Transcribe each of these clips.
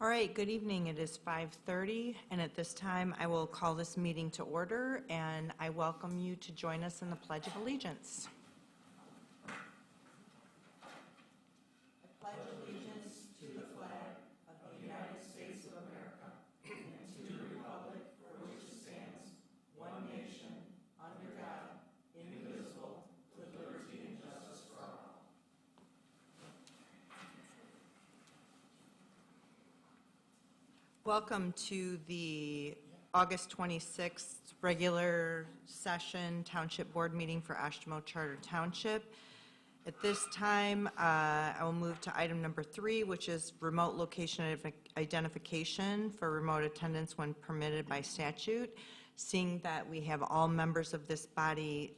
All right, good evening. It is 5:30, and at this time, I will call this meeting to order, and I welcome you to join us in the Pledge of Allegiance. I pledge allegiance to the flag of the United States of America and to the republic for which it stands, one nation, under God, indivisible, with liberty and justice for all. Welcome to the August 26th regular session Township Board meeting for Oshtemo Charter Township. At this time, I will move to item number 3, which is remote location identification for remote attendance when permitted by statute. Seeing that we have all members of this body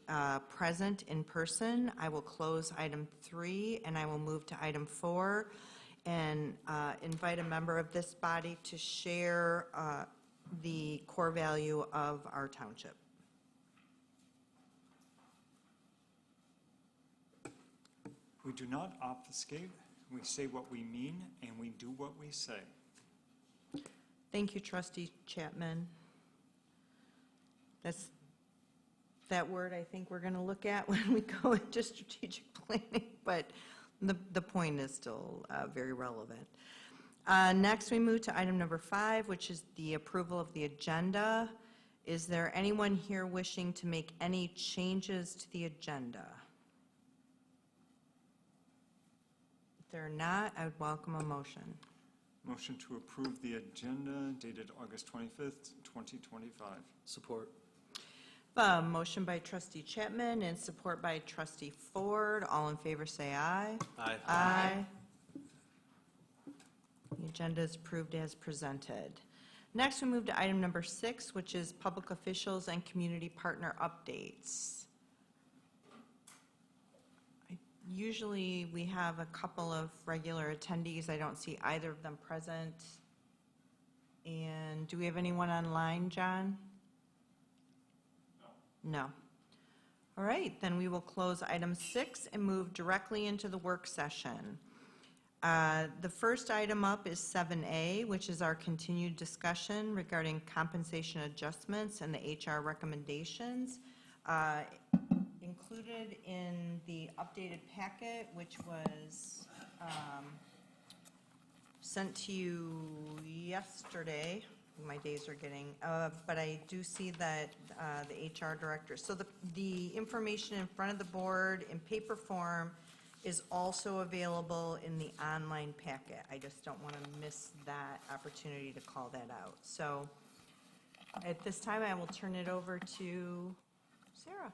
present in person, I will close item 3 and I will move to item 4. And invite a member of this body to share the core value of our township. We do not obfuscate, we say what we mean, and we do what we say. Thank you, Trustee Chapman. That's that word I think we're going to look at when we go into strategic planning, but the point is still very relevant. Next, we move to item number 5, which is the approval of the agenda. Is there anyone here wishing to make any changes to the agenda? If there are not, I would welcome a motion. Motion to approve the agenda dated August 25th, 2025. Support. Motion by Trustee Chapman and support by Trustee Ford. All in favor say aye. Aye. Aye. The agenda is approved as presented. Next, we move to item number 6, which is public officials and community partner updates. Usually, we have a couple of regular attendees. I don't see either of them present. And do we have anyone online, John? No. All right, then we will close item 6 and move directly into the work session. The first item up is 7A, which is our continued discussion regarding compensation adjustments and the HR recommendations. Included in the updated packet, which was sent to you yesterday. My days are getting, but I do see that the HR director, so the information in front of the board in paper form is also available in the online packet. I just don't want to miss that opportunity to call that out. So at this time, I will turn it over to Sarah.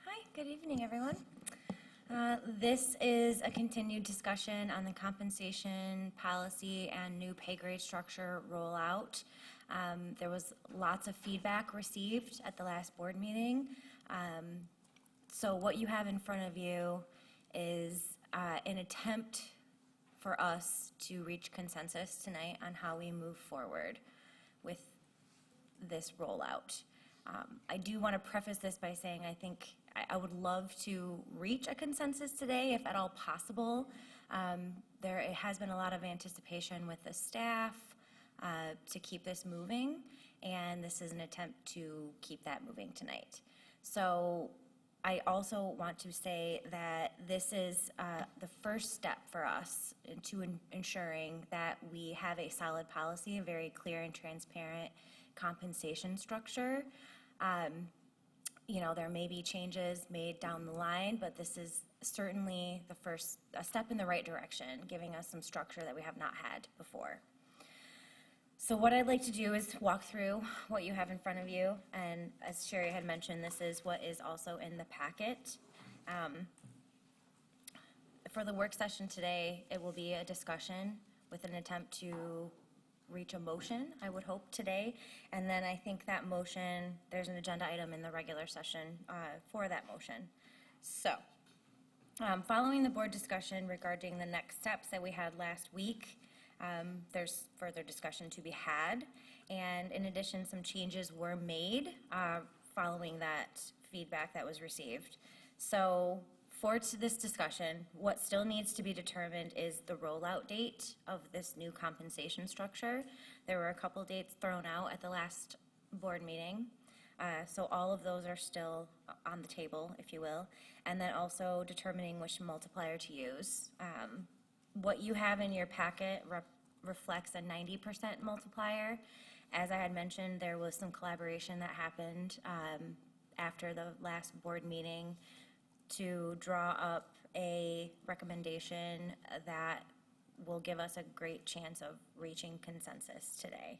Hi, good evening, everyone. This is a continued discussion on the compensation policy and new pay grade structure rollout. There was lots of feedback received at the last board meeting. So what you have in front of you is an attempt for us to reach consensus tonight on how we move forward with this rollout. I do want to preface this by saying I think I would love to reach a consensus today, if at all possible. There has been a lot of anticipation with the staff to keep this moving, and this is an attempt to keep that moving tonight. So I also want to say that this is the first step for us into ensuring that we have a solid policy, a very clear and transparent compensation structure. There may be changes made down the line, but this is certainly the first step in the right direction, giving us some structure that we have not had before. So what I'd like to do is walk through what you have in front of you, and as Sherry had mentioned, this is what is also in the packet. For the work session today, it will be a discussion with an attempt to reach a motion, I would hope, today. And then I think that motion, there's an agenda item in the regular session for that motion. So, following the board discussion regarding the next steps that we had last week, there's further discussion to be had. And in addition, some changes were made following that feedback that was received. So for this discussion, what still needs to be determined is the rollout date of this new compensation structure. There were a couple dates thrown out at the last board meeting. So all of those are still on the table, if you will. And then also determining which multiplier to use. What you have in your packet reflects a 90% multiplier. As I had mentioned, there was some collaboration that happened after the last board meeting to draw up a recommendation that will give us a great chance of reaching consensus today.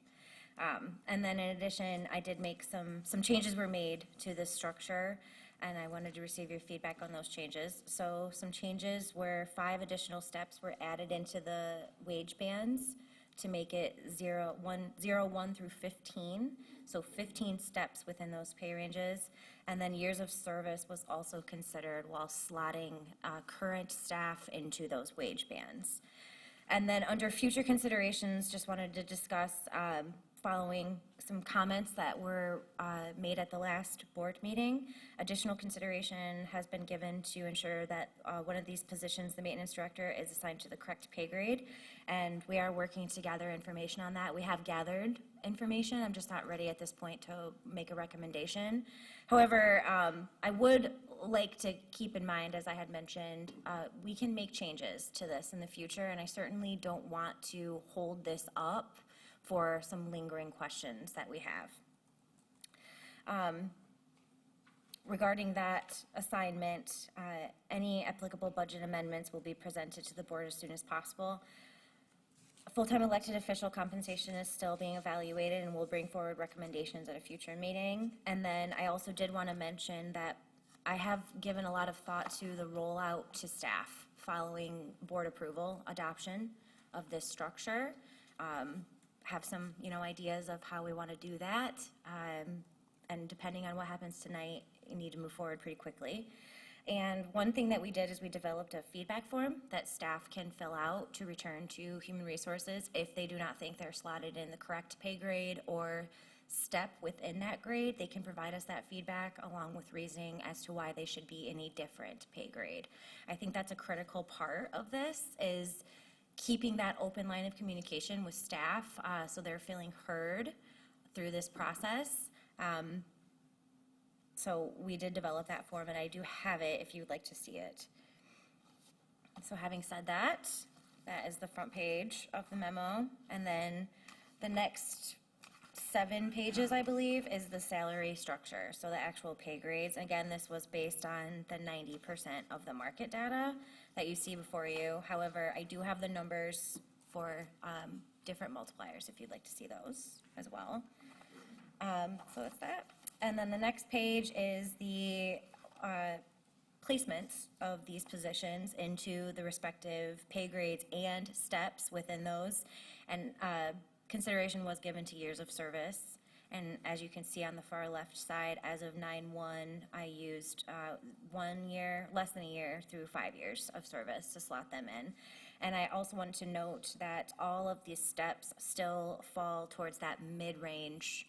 And then in addition, I did make some changes were made to this structure, and I wanted to receive your feedback on those changes. So some changes were 5 additional steps were added into the wage bands to make it 1 through 15, so 15 steps within those pay ranges. And then years of service was also considered while slotting current staff into those wage bands. And then under future considerations, just wanted to discuss, following some comments that were made at the last board meeting, additional consideration has been given to ensure that one of these positions, the maintenance director, is assigned to the correct pay grade. And we are working to gather information on that. We have gathered information. I'm just not ready at this point to make a recommendation. However, I would like to keep in mind, as I had mentioned, we can make changes to this in the future, and I certainly don't want to hold this up for some lingering questions that we have. Regarding that assignment, any applicable budget amendments will be presented to the board as soon as possible. Full-time elected official compensation is still being evaluated, and we'll bring forward recommendations at a future meeting. And then I also did want to mention that I have given a lot of thought to the rollout to staff following board approval, adoption of this structure. Have some, ideas of how we want to do that. And depending on what happens tonight, you need to move forward pretty quickly. And one thing that we did is we developed a feedback form that staff can fill out to return to Human Resources if they do not think they're slotted in the correct pay grade or step within that grade. They can provide us that feedback along with reasoning as to why they should be in a different pay grade. I think that's a critical part of this, is keeping that open line of communication with staff so they're feeling heard through this process. So we did develop that form, and I do have it if you would like to see it. So having said that, that is the front page of the memo. And then the next 7 pages, I believe, is the salary structure, so the actual pay grades. Again, this was based on the 90% of the market data that you see before you. However, I do have the numbers for different multipliers if you'd like to see those as well. So that's that. And then the next page is the placements of these positions into the respective pay grades and steps within those. And consideration was given to years of service. And as you can see on the far left side, as of 9/1, I used 1 year, less than a year, through 5 years of service to slot them in. And I also wanted to note that all of these steps still fall towards that mid-range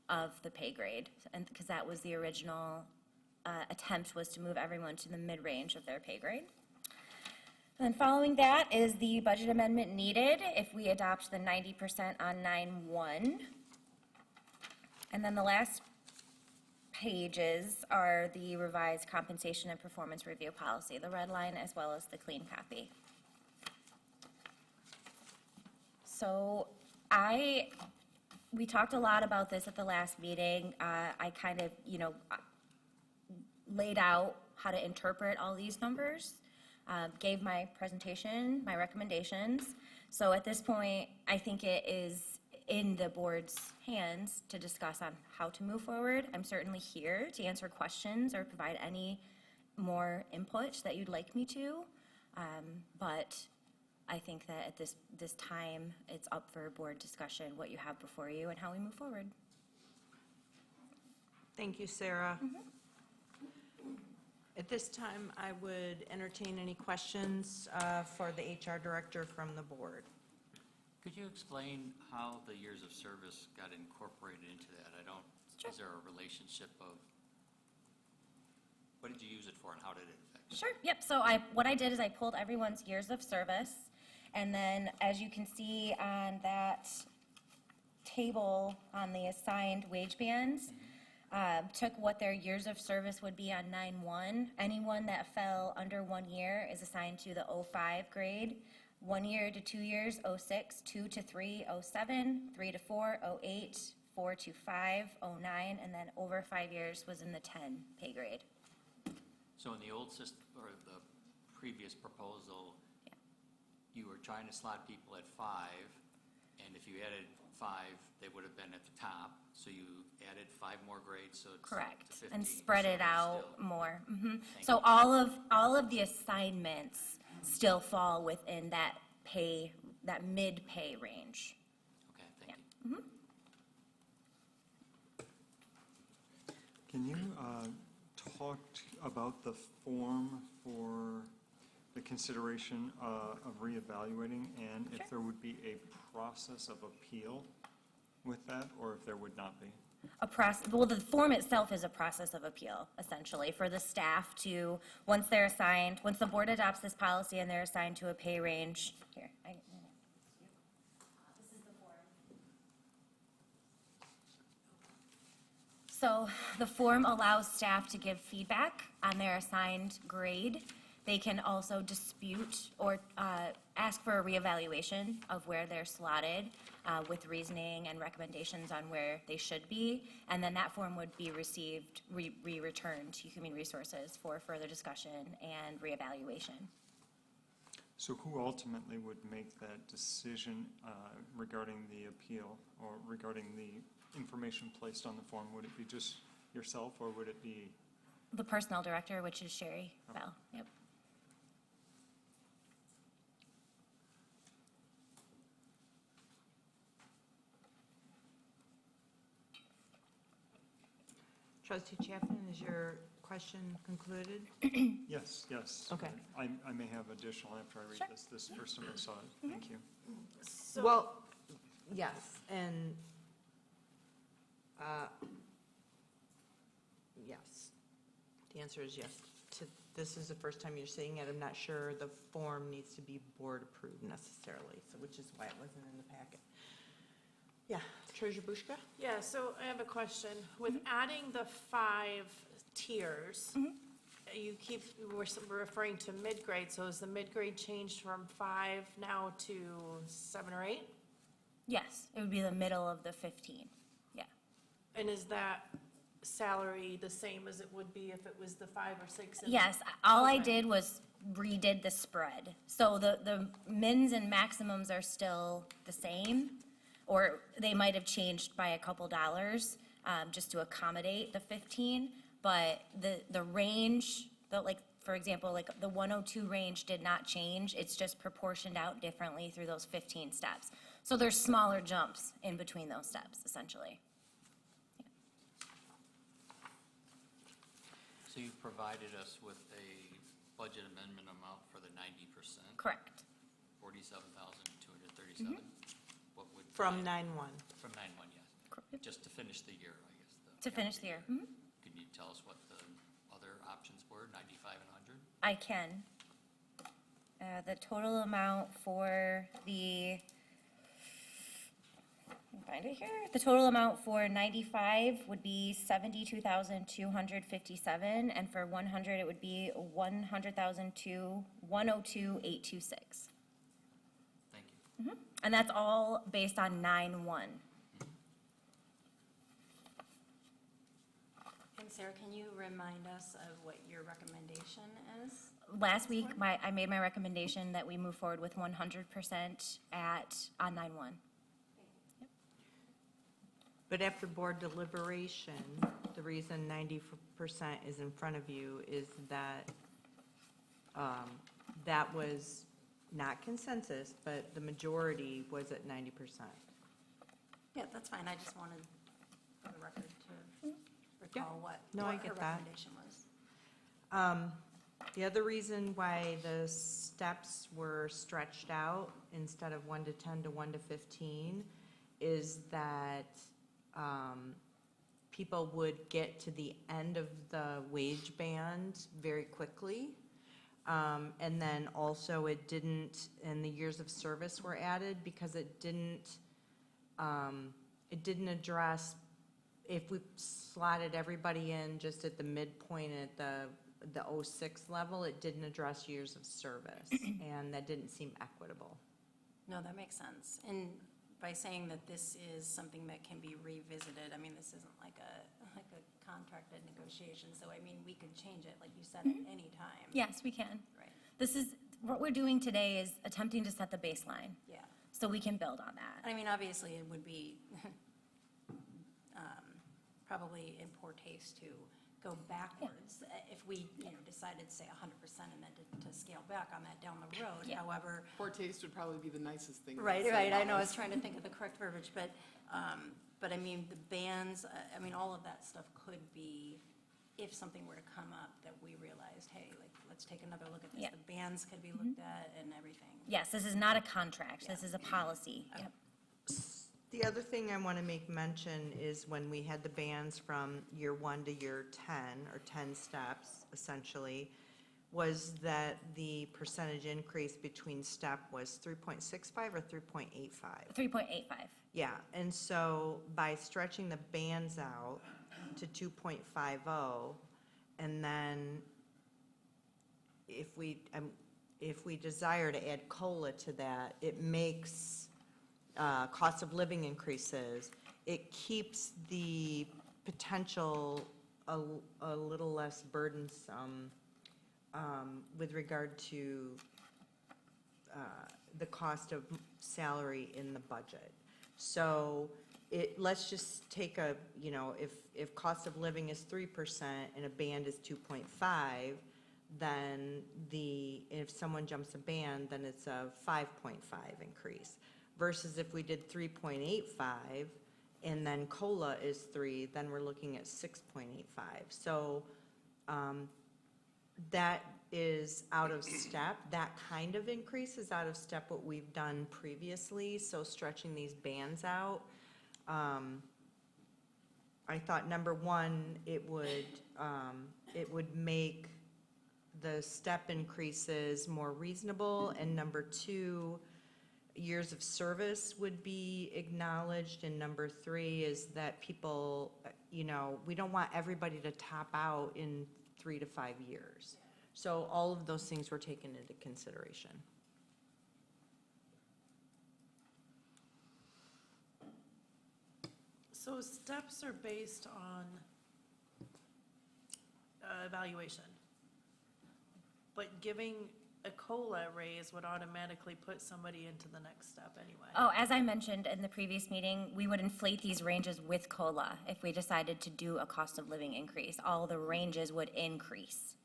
of the pay grade, and because that was the original attempt, was to move everyone to the mid-range of their pay grade. And then following that is the budget amendment needed if we adopt the 90% on 9/1. And then the last pages are the revised compensation and performance review policy, the red line as well as the clean copy. So we talked a lot about this at the last meeting. I kind of, laid out how to interpret all these numbers, gave my presentation, my recommendations. So at this point, I think it is in the board's hands to discuss on how to move forward. I'm certainly here to answer questions or provide any more input that you'd like me to, but I think that at this time, it's up for board discussion, what you have before you and how we move forward. Thank you, Sarah. At this time, I would entertain any questions for the HR director from the board. Could you explain how the years of service got incorporated into that? Sure. Is there a relationship of, what did you use it for and how did it affect Sure, yep, so what I did is I pulled everyone's years of service, and then, as you can see on that table on the assigned wage bands, took what their years of service would be on 9-1. Anyone that fell under 1 year is assigned to the 05 grade, 1 year to 2 years, 06, 2 to 3, 07, 3 to 4, 08, 4 to 5, 09, and then over 5 years was in the 10 pay grade. So in the old system, or the previous proposal, Yeah. you were trying to slot people at 5, and if you added 5, they would have been at the top, so you added 5 more grades, so it's Correct, to 15. and spread so it it's out still- more. Thank So you. all of the assignments still fall within that pay, that mid-pay range. Okay, thank you. Can you talk about the form for the consideration of reevaluating, and if there would be a process of appeal with that, or if there would not be? Well, the form itself is a process of appeal, essentially, for the staff to, once they're assigned, once the board adopts this policy and they're assigned to a pay range, here, this is the form. So the form allows staff to give feedback on their assigned grade. They can also dispute or ask for a reevaluation of where they're slotted with reasoning and recommendations on where they should be. And then that form would be received, returned to Human Resources for further discussion and reevaluation. So who ultimately would make that decision regarding the appeal, or regarding the information placed on the form? Would it be just yourself, or would it be? The personnel director, which is Sherry Bell. Yep. Trustee Chapman, is your question concluded? Yes, yes. Okay. I may have additional after I read Sure. this. This is the first time I saw it. Thank you. Well, yes, and, yes. The answer is yes. This is the first time you're seeing it. I'm not sure the form needs to be board approved necessarily, so which is why it wasn't in the packet. Yeah, Treasurer Bushka? Yeah, so I have a question. With adding the 5 tiers, we're referring to mid-grade, so is the mid-grade changed from 5 now to 7 or 8? Yes, it would be the middle of the 15. Yeah. And is that salary the same as it would be if it was the 5 or 6? Yes, all I Okay. did was redid the spread. So the mins and maximums are still the same, or they might have changed by a couple dollars, just to accommodate the 15. But the range, for example, like the 102 range did not change. It's just proportioned out differently through those 15 steps. So there's smaller jumps in between those steps, essentially. So you provided us with a budget amendment amount for the 90%, Correct. 47,237. What would? From 9-1. From 9/1, yes. Correct. Just to finish the year, I guess. To finish the year. Mhm. Can you tell us what the other options were, 95 and 100? I can. The total amount for the, let me find it here. The total amount for 95 would be 72,257, and for 100 it would be 102,826. Thank you. And that's all based on 9/1. And Sarah, can you remind us of what your recommendation is? Last week, I made my recommendation that we move forward with 100% on 9/1. But after board deliberation, the reason 90% is in front of you is that that was not consensus, but the majority was at 90%. Yeah, that's fine, I just wanted for the record to recall what No, I what her get that. recommendation was. The other reason why the steps were stretched out instead of 1 to 10 to 1 to 15 is that people would get to the end of the wage band very quickly. And then also it didn't, and the years of service were added because it didn't address, if we slotted everybody in just at the midpoint at the 06 level, it didn't address years of service, and that didn't seem equitable. No, that makes sense. And by saying that this is something that can be revisited, I mean, this isn't like a contracted negotiation, so I mean, we could change it, like you said, at any time. Yes, we can. Right, This is, what we're doing today is attempting to set the baseline, yeah. so we can build on that. I mean, obviously, it would be probably in poor taste to go backwards if we, decided to say 100% and then to scale back on that down the road. Yeah. However, Poor taste would probably be the nicest thing. to right, say I know, I was about trying to think of the correct verbiage, but I mean, the bands, I mean, all of that stuff could be, if something were to come up that we realized, hey, like, let's take another look at this. Yeah. The bands could be looked at and everything. Yes, this is not a contract, this is a policy. Yep. The other thing I want to make mention is when we had the bands from year 1 to year 10, or 10 steps essentially, was that the percentage increase between step was 3.65 or 3.85? 3.85. Yeah, and so by stretching the bands out to 2.50, and then if we desire to add COLA to that, it makes cost of living increases, it keeps the potential a little less burdensome with regard to the cost of salary in the budget. So let's just take if cost of living is 3% and a band is 2.5, then if someone jumps a band, then it's a 5.5 increase. Versus if we did 3.85 and then COLA is 3, then we're looking at 6.85. So that is out of step. That kind of increase is out of step what we've done previously. So stretching these bands out, I thought number one, it would make the step increases more reasonable, and number two, years of service would be acknowledged, and number three is that people, we don't want everybody to top out in 3 to 5 years. So all of those things were taken into consideration. So steps are based on evaluation, but giving a COLA raise would automatically put somebody into the next step anyway. Oh, as I mentioned in the previous meeting, we would inflate these ranges with COLA if we decided to do a cost of living increase. All the ranges would increase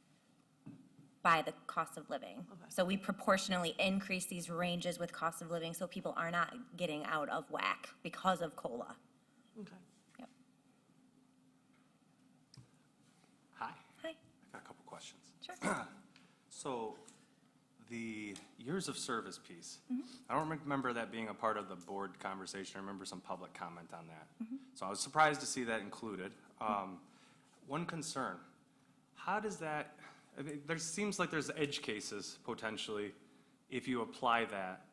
by the cost of living. Okay. So we proportionally increase these ranges with cost of living so people are not getting out of whack because of COLA. Okay. Yep. Hi. Hi. I got a couple questions. Sure. So the years of service piece, I don't remember that being a part of the board conversation. I remember some public comment on that. So I was surprised to see that included. One concern, how does that, I mean, there seems like there's edge cases potentially if you apply that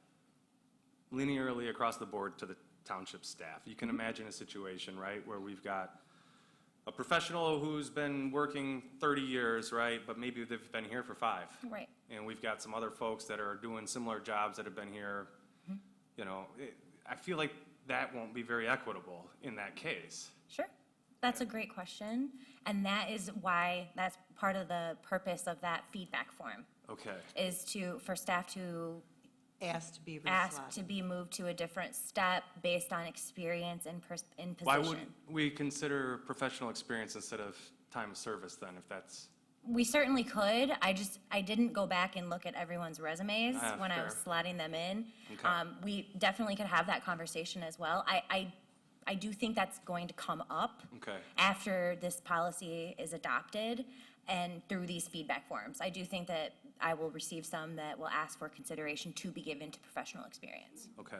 linearly across the board to the township staff. You can imagine a situation, right, where we've got a professional who's been working 30 years, right, but maybe they've been here for 5. Right. And we've got some other folks that are doing similar jobs that have been here, I feel like that won't be very equitable in that case. Sure. That's a great question. And that is why, that's part of the purpose of that feedback form, Okay. is for staff to Asked to be ask reslotted. to be moved to a different step based on experience in position. Why would we consider professional experience instead of time of service then, if that's, We certainly could. I didn't go back and look at everyone's resumes when I was fair. slotting them in. Okay. We definitely could have that conversation as well. I do think that's going to come up okay, after this policy is adopted and through these feedback forms. I do think that I will receive some that will ask for consideration to be given to professional experience. okay.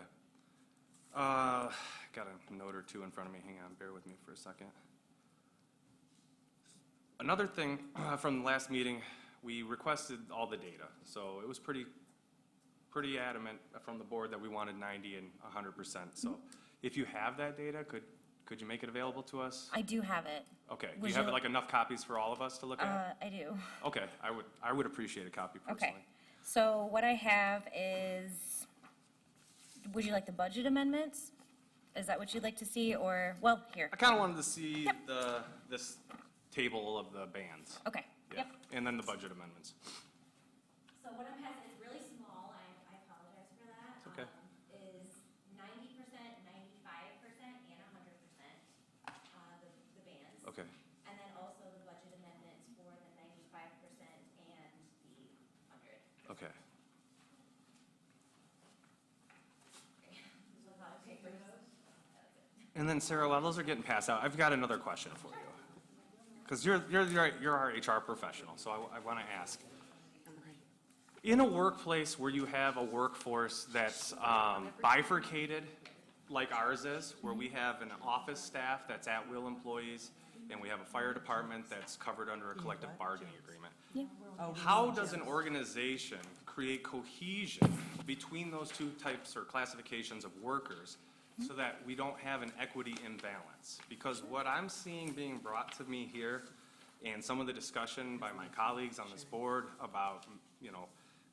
Got a note or two in front of me. Hang on, bear with me for a second. Another thing from the last meeting we requested all the data, so it was pretty adamant from the board that we wanted 90 and 100%. So if you have that data, could you make it available to us? I do have it. Okay, do Would you have you- like enough copies for all of us to look at? I do. Okay, I would appreciate a copy Okay. personally. So what I have is, would you like the budget amendments? Is that what you'd like to see, or, well, here. I kind of wanted to see this table of the bands. Okay, Yeah, yep. and then the budget amendments. So what I'm having is really small, I apologize for that. It's okay. Is 90%, 95%, and 100%, the bands. Okay, And then also the budget amendments for the 95% and the 100. okay. And then Sarah, while those are getting passed out, I've got another question for you. Because you're our HR professional, so I want to ask. In a workplace where you have a workforce that's bifurcated, like ours is, where we have an office staff that's at-will employees, and we have a fire department that's covered under a collective bargaining agreement, how does an organization create cohesion between those two types or classifications of workers so that we don't have an equity imbalance? Because what I'm seeing being brought to me here, and some of the discussion by my colleagues on this board about,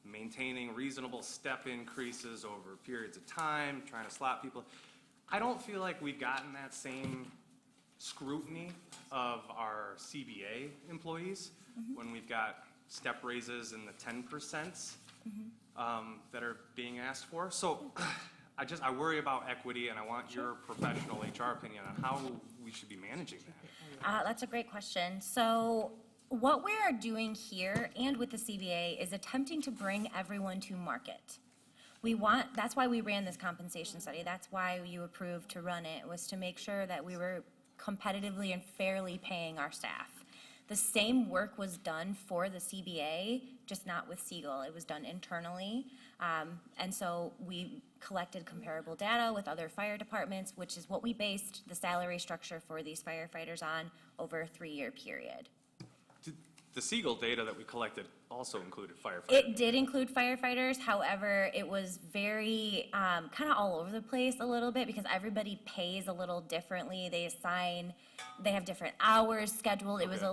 maintaining reasonable step increases over periods of time, trying to slot people, I don't feel like we've gotten that same scrutiny of our CBA employees when we've got step raises in the 10% that are being asked for. So I worry about equity, and I want your professional HR opinion on how we should be managing that. That's a great question. So what we are doing here and with the CBA is attempting to bring everyone to market. That's why we ran this compensation study. That's why you approved to run it, was to make sure that we were competitively and fairly paying our staff. The same work was done for the CBA, just not with Siegel. It was done internally. And so we collected comparable data with other fire departments, which is what we based the salary structure for these firefighters on over a 3-year period. The Siegel data that we collected also included firefighters. It did include firefighters, however, it was very, kind of all over the place a little bit because everybody pays a little differently. They have different hours scheduled. It was Okay. a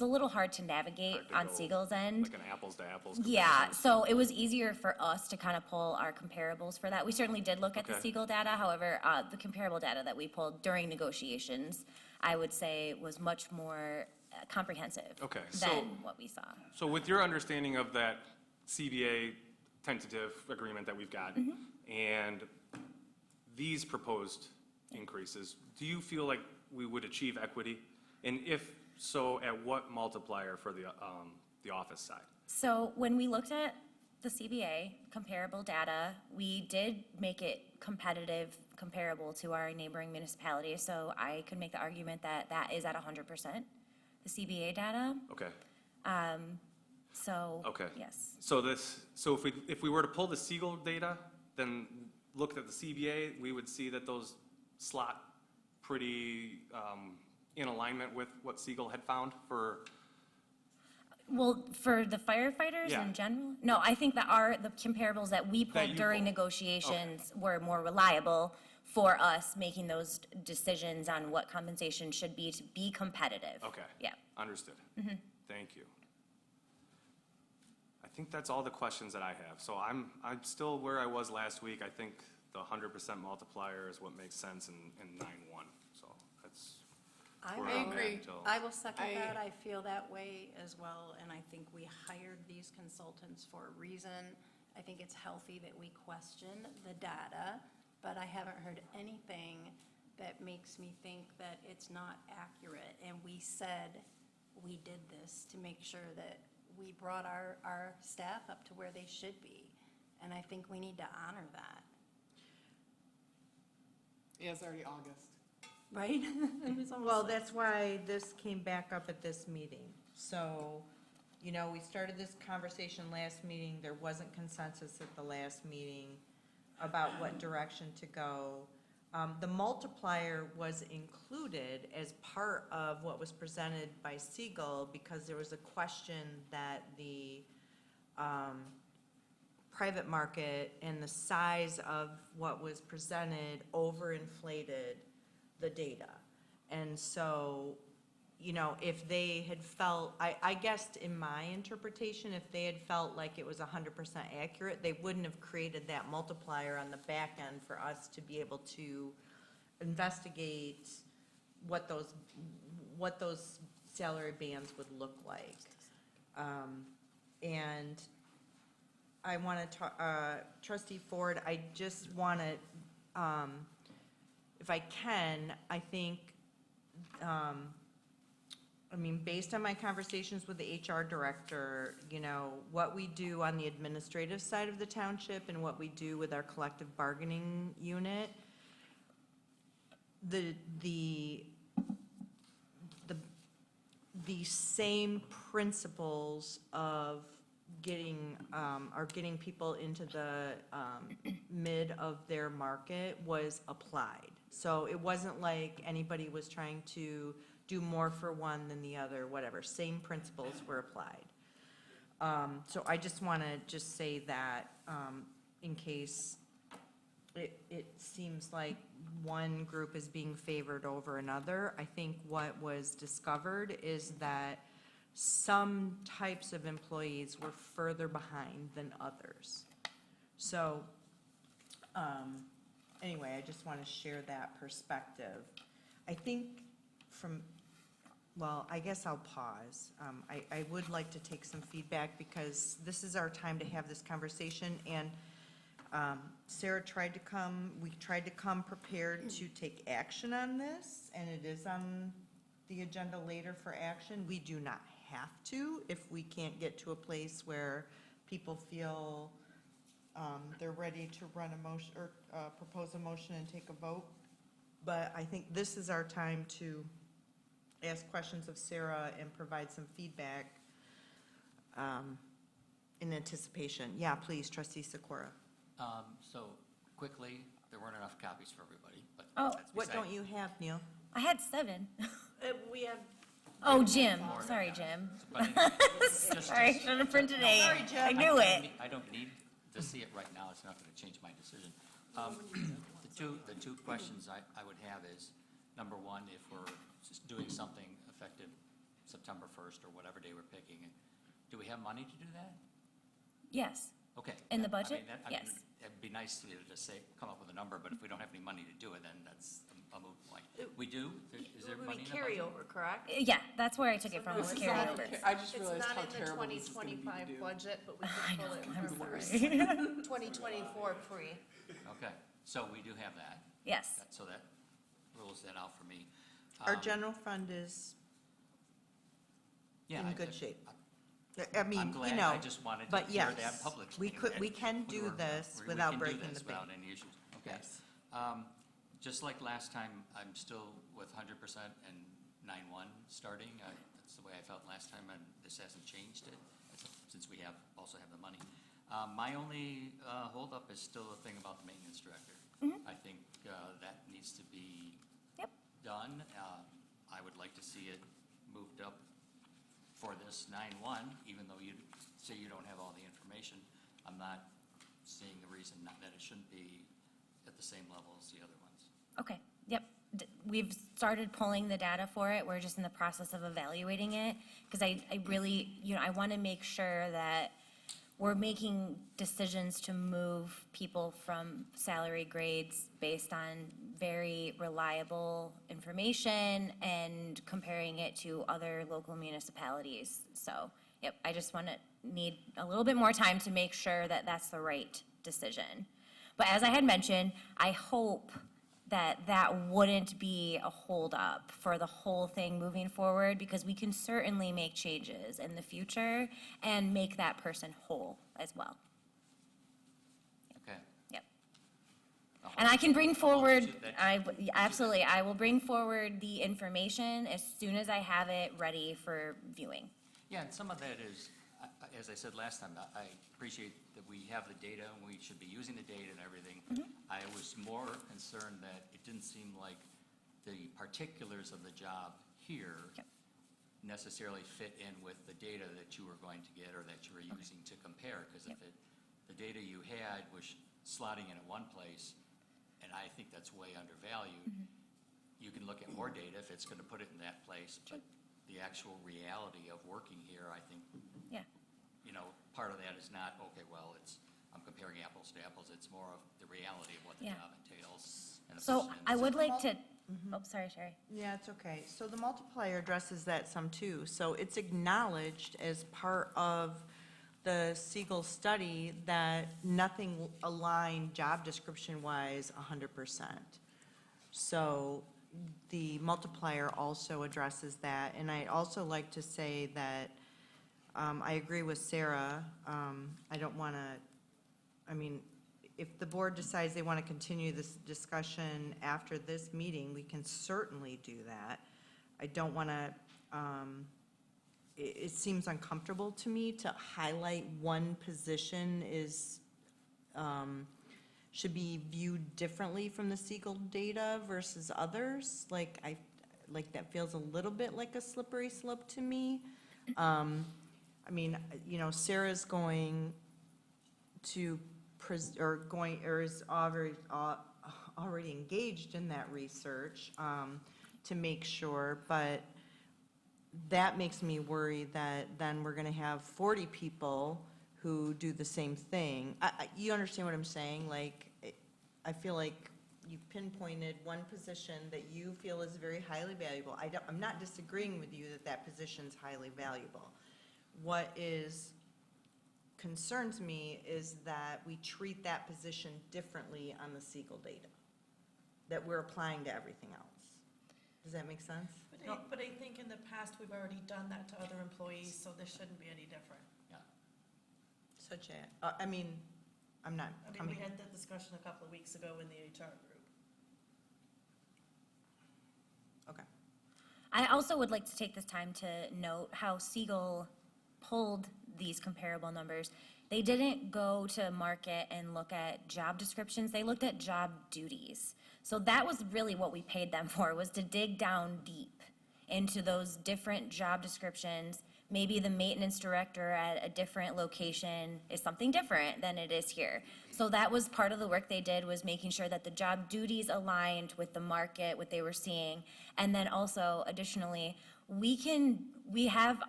little hard to navigate Hard to on go Siegel's end. Like an apples to apples Yeah, comparison. so it was easier for us to kind of pull our comparables for that. We certainly did look at the Okay. Siegel data, however, the comparable data that we pulled during negotiations, I would say was much more comprehensive Okay, than so- what we saw. So with your understanding of that CBA tentative agreement that we've got, and these proposed increases, do you feel like we would achieve equity? And if so, at what multiplier for the office side? So when we looked at the CBA comparable data, we did make it comparable to our neighboring municipalities. So I could make the argument that that is at 100%, the CBA data. Okay, So, okay. yes. So if we were to pull the Siegel data, then looked at the CBA, we would see that those slot pretty in alignment with what Siegel had found for, Well, for the firefighters Yeah. in general? No, I think that the comparables that we pulled you during pulled. negotiations were more reliable for us making those decisions on what compensation should be to be competitive. okay. Yeah. Understood. Thank you. I think that's all the questions that I have. So I'm still where I was last week. I think the 100% multiplier is what makes sense in 9-1. So that's where I'm at agree. until. I will second I- that. I feel that way as well, and I think we hired these consultants for a reason. I think it's healthy that we question the data, but I haven't heard anything that makes me think that it's not accurate. And we said we did this to make sure that we brought our staff up to where they should be. And I think we need to honor that, Yeah, it's already August. right? It's almost Well, like- that's why this came back up at this meeting. So, we started this conversation last meeting, there wasn't consensus at the last meeting about what direction to go. The multiplier was included as part of what was presented by Siegel because there was a question that the private market and the size of what was presented overinflated the data. And so, you know, if they had felt, I guessed in my interpretation, if they had felt like it was 100% accurate, they wouldn't have created that multiplier on the back end for us to be able to investigate what those salary bands would look like. And I want to talk, Trustee Ford, I just want to, if I can, I think, I mean, based on my conversations with the HR director, you know, what we do on the administrative side of the township and what we do with our collective bargaining unit, the same principles of getting, or getting people into the mid of their market was applied. So it wasn't like anybody was trying to do more for one than the other, whatever, same principles were applied. So I just want to just say that in case it seems like one group is being favored over another. I think what was discovered is that some types of employees were further behind than others. So, anyway, I just want to share that perspective. I think well, I guess I'll pause. I would like to take some feedback because this is our time to have this conversation. And Sarah we tried to come prepared to take action on this, and it is on the agenda later for action. We do not have to if we can't get to a place where people feel they're ready to run a motion or propose a motion and take a vote. But I think this is our time to ask questions of Sarah and provide some feedback in anticipation. Yeah, please, Trustee Sikora. So quickly, there weren't enough copies for everybody, but Oh. that's What beside- don't you have, Neil? I had 7. We have, Oh, Jim, sorry, Jim. But anyway, just- Sorry, just- should have printed 8. Sorry, Jim. I knew it. I don't need to see it right now, it's not going to change my decision. The two questions I would have is, number one, if we're just doing something effective September 1st or whatever day we're picking, do we have money to do that? Yes. Okay. In the I mean, budget? I mean, Yes. It'd be nice to just say, come up with a number, but if we don't have any money to do it, then that's a moot point. We do? Is there it would money be in the budget? carryover, correct? Yeah, that's where I took it from, was It's not- carryover. I just It's realized not how in the terrible this is gonna be to 2025 do. budget, but we I can know, pull it I'm from sorry. 2024 pre. Okay, so we do have that. Yes. So that rules that out for me. Our Um, general fund is yeah, in I- good I- shape. I mean, I'm you glad, know, I just wanted to but hear yes, that publicly. we can that do we're- this we without can do breaking this the bank. Without any issues, okay. Yes. Just like last time, I'm still with 100% and 9/1 starting. That's the way I felt last time, and this hasn't changed it, since we also have the money. My only holdup is still the thing about the maintenance director. I think that needs to be Yep. done. I would like to see it moved up for this 9/1, even though you say you don't have all the information. I'm not seeing the reason that it shouldn't be at the same level as the other ones. Okay, yep. We've started pulling the data for it. We're just in the process of evaluating it. Because I really, I want to make sure that we're making decisions to move people from salary grades based on very reliable information and comparing it to other local municipalities. So, yep, I just need a little bit more time to make sure that that's the right decision. But as I had mentioned, I hope that wouldn't be a holdup for the whole thing moving forward, because we can certainly make changes in the future and make that person whole as well. Okay. Yep. And I can bring forward, absolutely, I will bring forward the information as soon as I have it ready for viewing. Yeah, and some of that is, as I said last time, I appreciate that we have the data and we should be using the data and everything. I was was more concerned that it didn't seem like the particulars of the job here Yep. necessarily fit in with the data that you were going to get or that you were using to compare. Because if Yep. the data you had was slotting in at one place, and I think that's way undervalued, you can look at more data if it's going to put it in that place. But the actual reality of working here, I think, Yeah. part of that is not, okay, well, I'm comparing apples to apples. It's more of the reality of what the Yeah. job entails. and the So person in I the would system. like to, oh, sorry, Sherry. Yeah, it's okay. So the multiplier addresses that some too. So it's acknowledged as part of the Siegel study that nothing aligned job description-wise 100%. So the multiplier also addresses that. And I'd also like to say that I agree with Sarah. I don't want to, I mean, if the board decides they want to continue this discussion after this meeting, we can certainly do that. I don't want to, it seems uncomfortable to me to highlight one position should be viewed differently from the Siegel data versus others. Like that feels a little bit like a slippery slope to me. I mean, Sarah's going to, or is already engaged in that research to make sure, but that makes me worry that then we're going to have 40 people who do the same thing. You understand what I'm saying? Like, I feel like you pinpointed one position that you feel is very highly valuable. I'm not disagreeing with you that position's highly valuable. What concerns me is that we treat that position differently on the Siegel data, that we're applying to everything else. Does that make sense? But I think in the past, we've already done that to other employees, so this shouldn't be any different. Yeah. Such a, I mean, I'm not I mean, coming. we had that discussion a couple of weeks ago in the HR group. Okay. I also would like to take this time to note how Siegel pulled these comparable numbers. They didn't go to market and look at job descriptions, they looked at job duties. So that was really what we paid them for, was to dig down deep into those different job descriptions. Maybe the maintenance director at a different location is something different than it is here. So that was part of the work they did, was making sure that the job duties aligned with the market, what they were seeing. And then also additionally, we have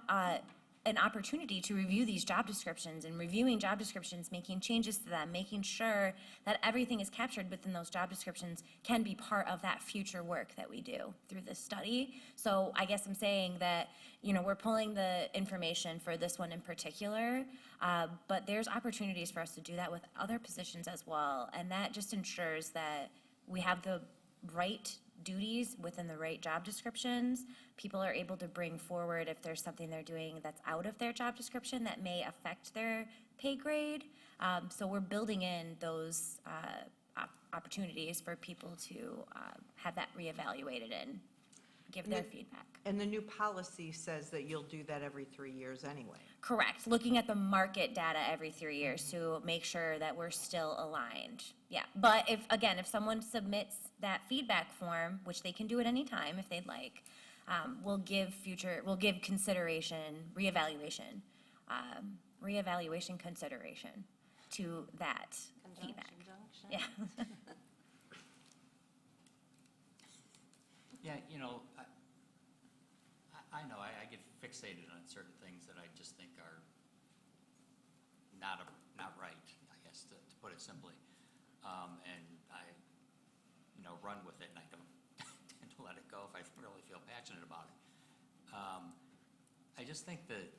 an opportunity to review these job descriptions, and reviewing job descriptions, making changes to them, making sure that everything is captured within those job descriptions can be part of that future work that we do through this study. So I guess I'm saying that, we're pulling the information for this one in particular, but there's opportunities for us to do that with other positions as well. And that just ensures that we have the right duties within the right job descriptions. People are able to bring forward if there's something they're doing that's out of their job description that may affect their pay grade. So we're building in those opportunities for people to have that reevaluated and give their feedback. And the new policy says that you'll do that every 3 years anyway. Correct, looking at the market data every 3 years to make sure that we're still aligned. Yeah, but if someone submits that feedback form, which they can do at any time if they'd like, we'll give consideration, reevaluation consideration to that feedback. Conjunction. Yeah. Yeah, I know, I get fixated on certain things that I just think are not right, I guess, to put it simply. And I, run with it, and I don't tend to let it go if I really feel passionate about it. I just think that,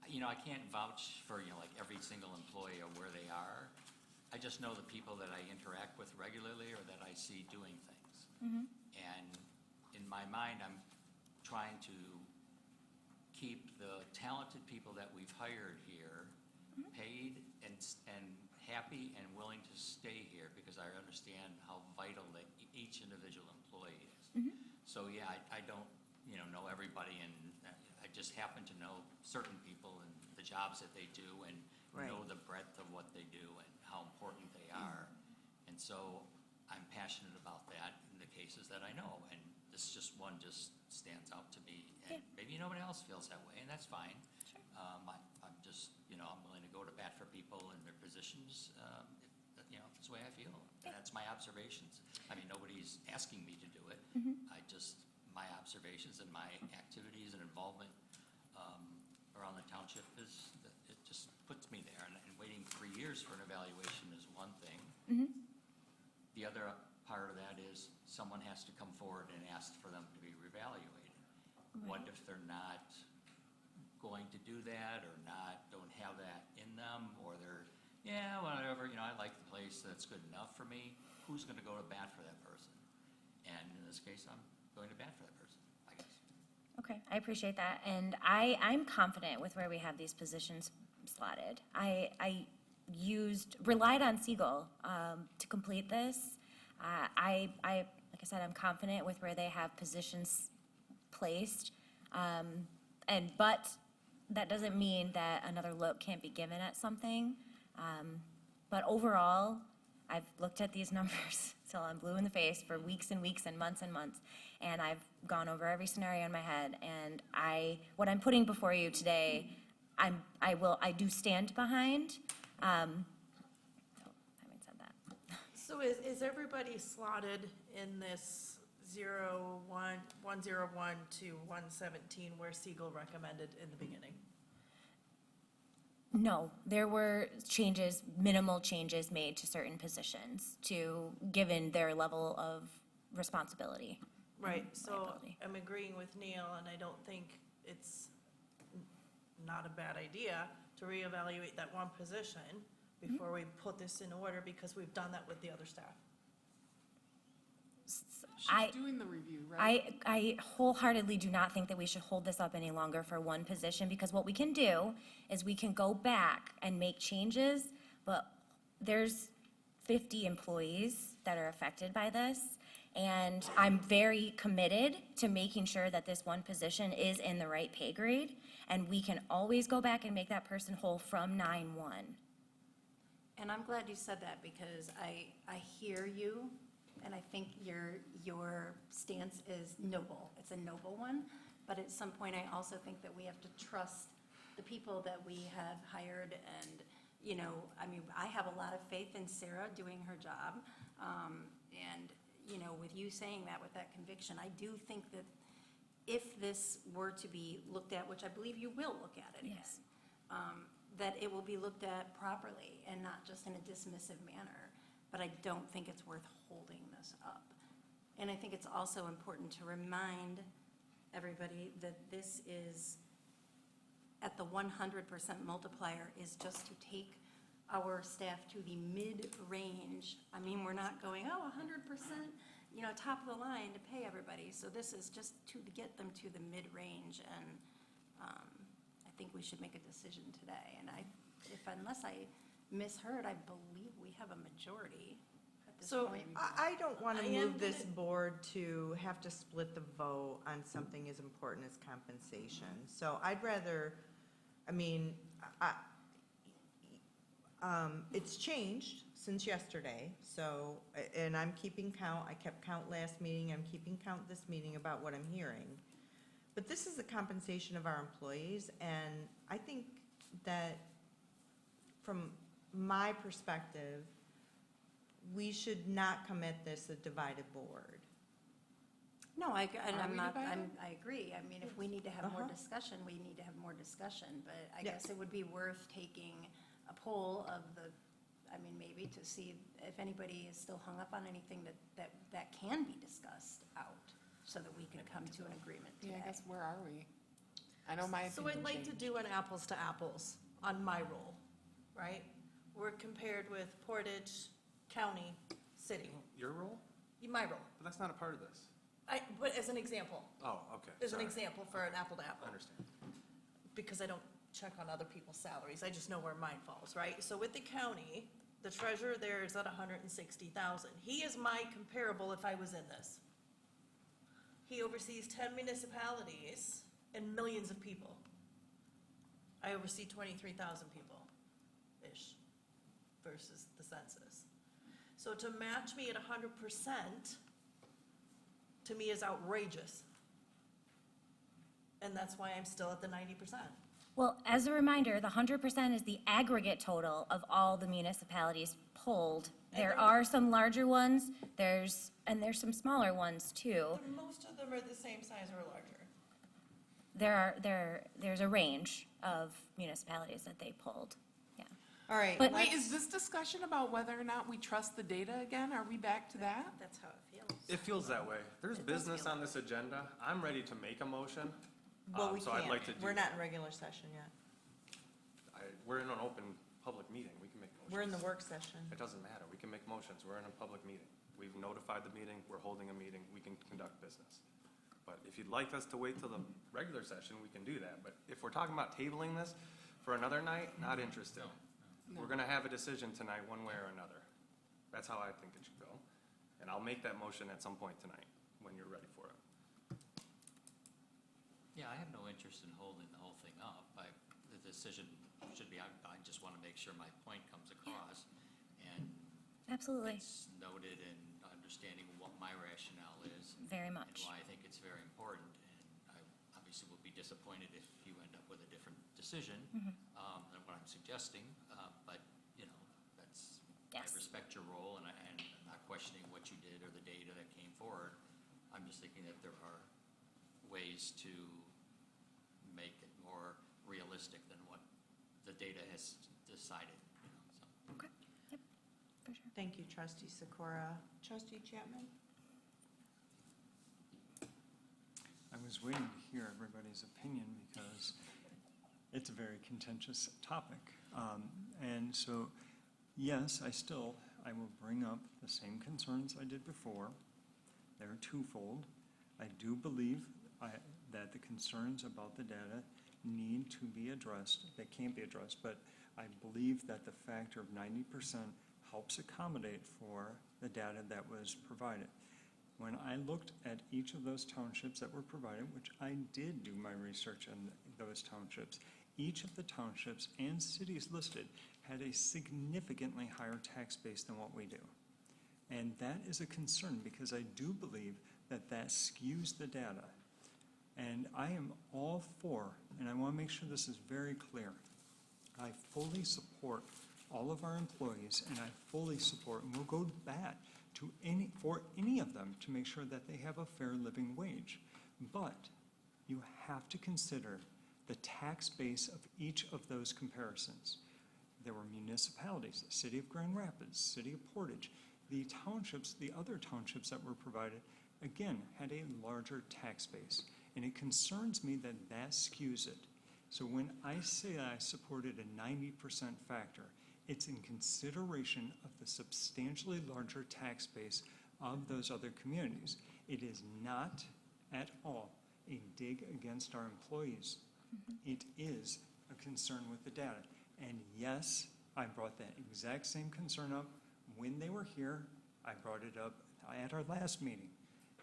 I can't vouch for, like every single employee or where they are. I just know the people that I interact with regularly or that I see doing things. And in my mind, I'm trying to keep the talented people that we've hired here paid and happy and willing to stay here, because I understand how vital that each individual employee is. So yeah, I don't, know everybody, and I just happen to know certain people and the jobs that they do, and Right. know the breadth of what they do and how important they are. so I'm passionate about that in the cases that I know, and this just one just stands out to me. And maybe nobody else feels that way, and that's fine. I'm just, I'm willing to go to bat for people in their positions, if that's the way I feel. And that's my observations. I mean, nobody's asking me to do it. My observations and my activities and involvement around the township it just puts me there. And waiting 3 years for an evaluation is one thing. The other part of that is someone has to come forward and ask for them to be reevaluated. What if they're not going to do that, or don't have that in them, or they're, whatever, I like the place, that's good enough for me. Who's going to go to bat for that person? And in this case, I'm going to bat for that person, I guess. Okay, I appreciate that, and I'm confident with where we have these positions slotted. I relied on Siegel to complete this. Like I said, I'm confident with where they have positions placed, but that doesn't mean that another look can't be given at something. But overall, I've looked at these numbers till I'm blue in the face for weeks and weeks and months, and I've gone over every scenario in my head, and what I'm putting before you today, I do stand behind. So, having said that. So is everybody slotted in this 101 to 117 where Siegel recommended in the beginning? No, there were minimal changes made to certain positions given their level of responsibility. Right, so liability. I'm agreeing with Neil, and I don't think it's not a bad idea to reevaluate that one position before we put this in order, because we've done that with the other staff. She's doing the review, right? I wholeheartedly do not think that we should hold this up any longer for one position, because what we can do is we can go back and make changes, but there's 50 employees that are affected by this, and I'm very committed to making sure that this one position is in the right pay grade, and we can always go back and make that person whole from 9/1. And I'm glad you said that, because I hear you, and I think your stance is noble. It's a noble one, but at some point, I also think that we have to trust the people that we have hired, and, I have a lot of faith in Sarah doing her job, and, with you saying that with that conviction, I do think that if this were to be looked at, which I believe you will look at it again, Yes. that it will be looked at properly and not just in a dismissive manner. But I don't think it's worth holding this up. And I think it's also important to remind everybody that this is, at the 100% multiplier, is just to take our staff to the mid-range. I mean, we're not going, 100%, top of the line to pay everybody. So this is just to get them to the mid-range, and I think we should make a decision today. And unless I misheard, I believe we have a majority at this So point. I don't want to I am move this gonna- board to have to split the vote on something as important as compensation. So I'd rather, it's changed since yesterday, so, and I'm keeping count. I kept count last meeting, I'm keeping count this meeting about what I'm hearing. But this is the compensation of our employees, and I think that, from my perspective, we should not come at this a divided board. No, and Are I'm we not, divided? I agree. I mean, if we need to have more Uh-huh. discussion, we need to have more discussion. But I Yeah. guess it would be worth taking a poll of maybe to see if anybody is still hung up on anything that can be discussed out, so that we can come to an agreement Yeah, today. I guess, where are we? I know my So I'd opinion like to changed. do an apples to apples on my role, right? We're compared with Portage County, city, Your role? my role. But that's not a part of this. But as an example, Oh, okay. as an sorry. example for an apple to I apple. understand. Because I don't check on other people's salaries, I just know where mine falls, right? So with the county, the treasurer there is at 160,000. He is my comparable if I was in this. He oversees 10 municipalities and millions of people. I oversee 23,000 people-ish versus the census. So to match me at 100%, to me is outrageous. And that's why I'm still at the 90%. Well, as a reminder, the 100% is the aggregate total of all the municipalities polled. There are some larger ones, there's some smaller ones too. But most of them are the same size or larger. There's a range of municipalities that they polled, yeah. All right. But- Wait, is this discussion about whether or not we trust the data again? Are we back to that? That's how it feels. It feels that way. There's business on this agenda. I'm ready to make a motion. Well, we So I'd like to can't. do We're not that. in regular session yet. We're in an open public meeting. We can make motions. We're in the work session. It doesn't matter. We can make motions. We're in a public meeting. We've notified the meeting. We're holding a meeting. We can conduct business. But if you'd like us to wait till the regular session, we can do that. But if we're talking about tabling this for another night, not interested. We're gonna have a decision tonight, one way or another. That's how I think it should go. And I'll make that motion at some point tonight, when you're ready for it. Yeah, I have no interest in holding the whole thing up. The decision should be, I just want to make sure my point comes across. And Absolutely, it's noted and understanding what my rationale is. very And much. why I think it's very important. And I obviously will be disappointed if you end up with a different decision than what I'm suggesting. But, you know, that's, I Yes. respect your role and I'm not questioning what you did or the data that came forward. I'm just thinking that there are ways to make it more realistic than what the data has decided, you know, so. Okay, yep, for sure. Thank you, trustee Sikora. Trustee Chapman? I was waiting to hear everybody's opinion because it's a very contentious topic. And so, yes, I will bring up the same concerns I did before. They're twofold. I do believe that the concerns about the data need to be addressed. They can't be addressed, but I believe that the factor of 90% helps accommodate for the data that was provided. When I looked at each of those townships that were provided, which I did do my research on those townships, each of the townships and cities listed had a significantly higher tax base than what we do. And that is a concern because I do believe that that skews the data. And I am all for, and I want to make sure this is very clear, I fully support all of our employees, and I fully support, and we'll go back to for any of them to make sure that they have a fair living wage. But you have to consider the tax base of each of those comparisons. There were municipalities, the city of Grand Rapids, city of Portage, the townships, the other townships that were provided, again, had a larger tax base. And it concerns me that that skews it. So when I say I supported a 90% factor, it's in consideration of the substantially larger tax base of those other communities. It is not at all a dig against our employees. It is a concern with the data. And yes, I brought that exact same concern up when they were here. I brought it up at our last meeting.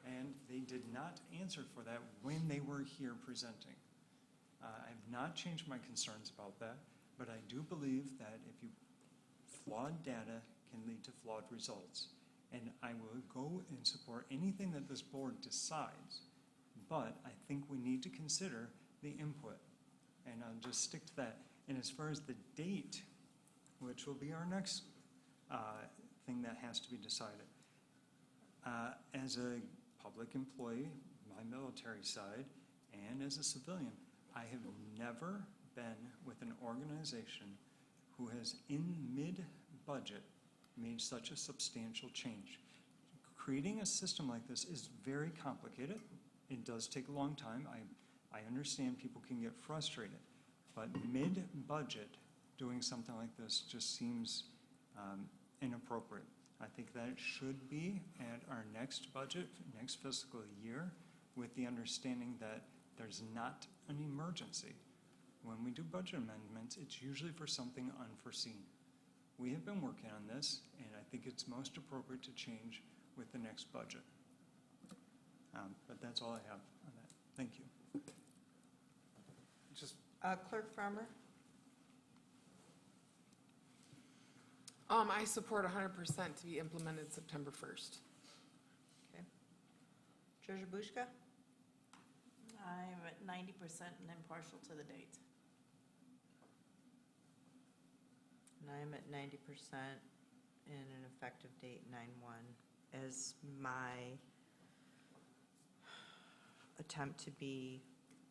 And they did not answer for that when they were here presenting. I've not changed my concerns about that, but I do believe that if you flawed data can lead to flawed results. And I will go and support anything that this board decides, but I think we need to consider the input. And I'll just stick to that. And as far as the date, which will be our next thing that has to be decided, as a public employee, my military side, and as a civilian, I have never been with an organization who has, in mid-budget, made such a substantial change. Creating a system like this is very complicated. It does take a long time. I understand people can get frustrated, but mid-budget, doing something like this just seems inappropriate. I think that it should be at our next budget, next fiscal year, with the understanding that there's not an emergency. When we do budget amendments, it's usually for something unforeseen. We have been working on this, and I think it's most appropriate to change with the next budget. But that's all I have on that. Thank you. Just, Clerk Farmer? I support 100% to be implemented September 1st. Okay. Treasurer Bushka? I'm at 90% and I'm partial to the date. And I'm at 90% and an effective date 9/1 as my attempt to be,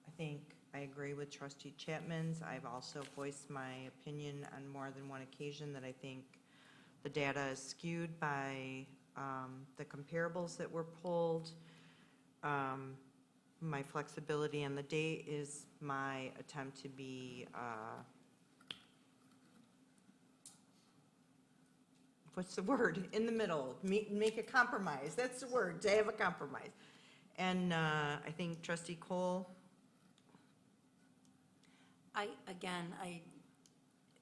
I think, I agree with trustee Chapman's. I've also voiced my opinion on more than one occasion that I think the data is skewed by the comparables that were pulled. My flexibility on the date is my attempt to be, what's the word? In the middle, make a compromise. That's the word, to have a compromise. And I think trustee Cole,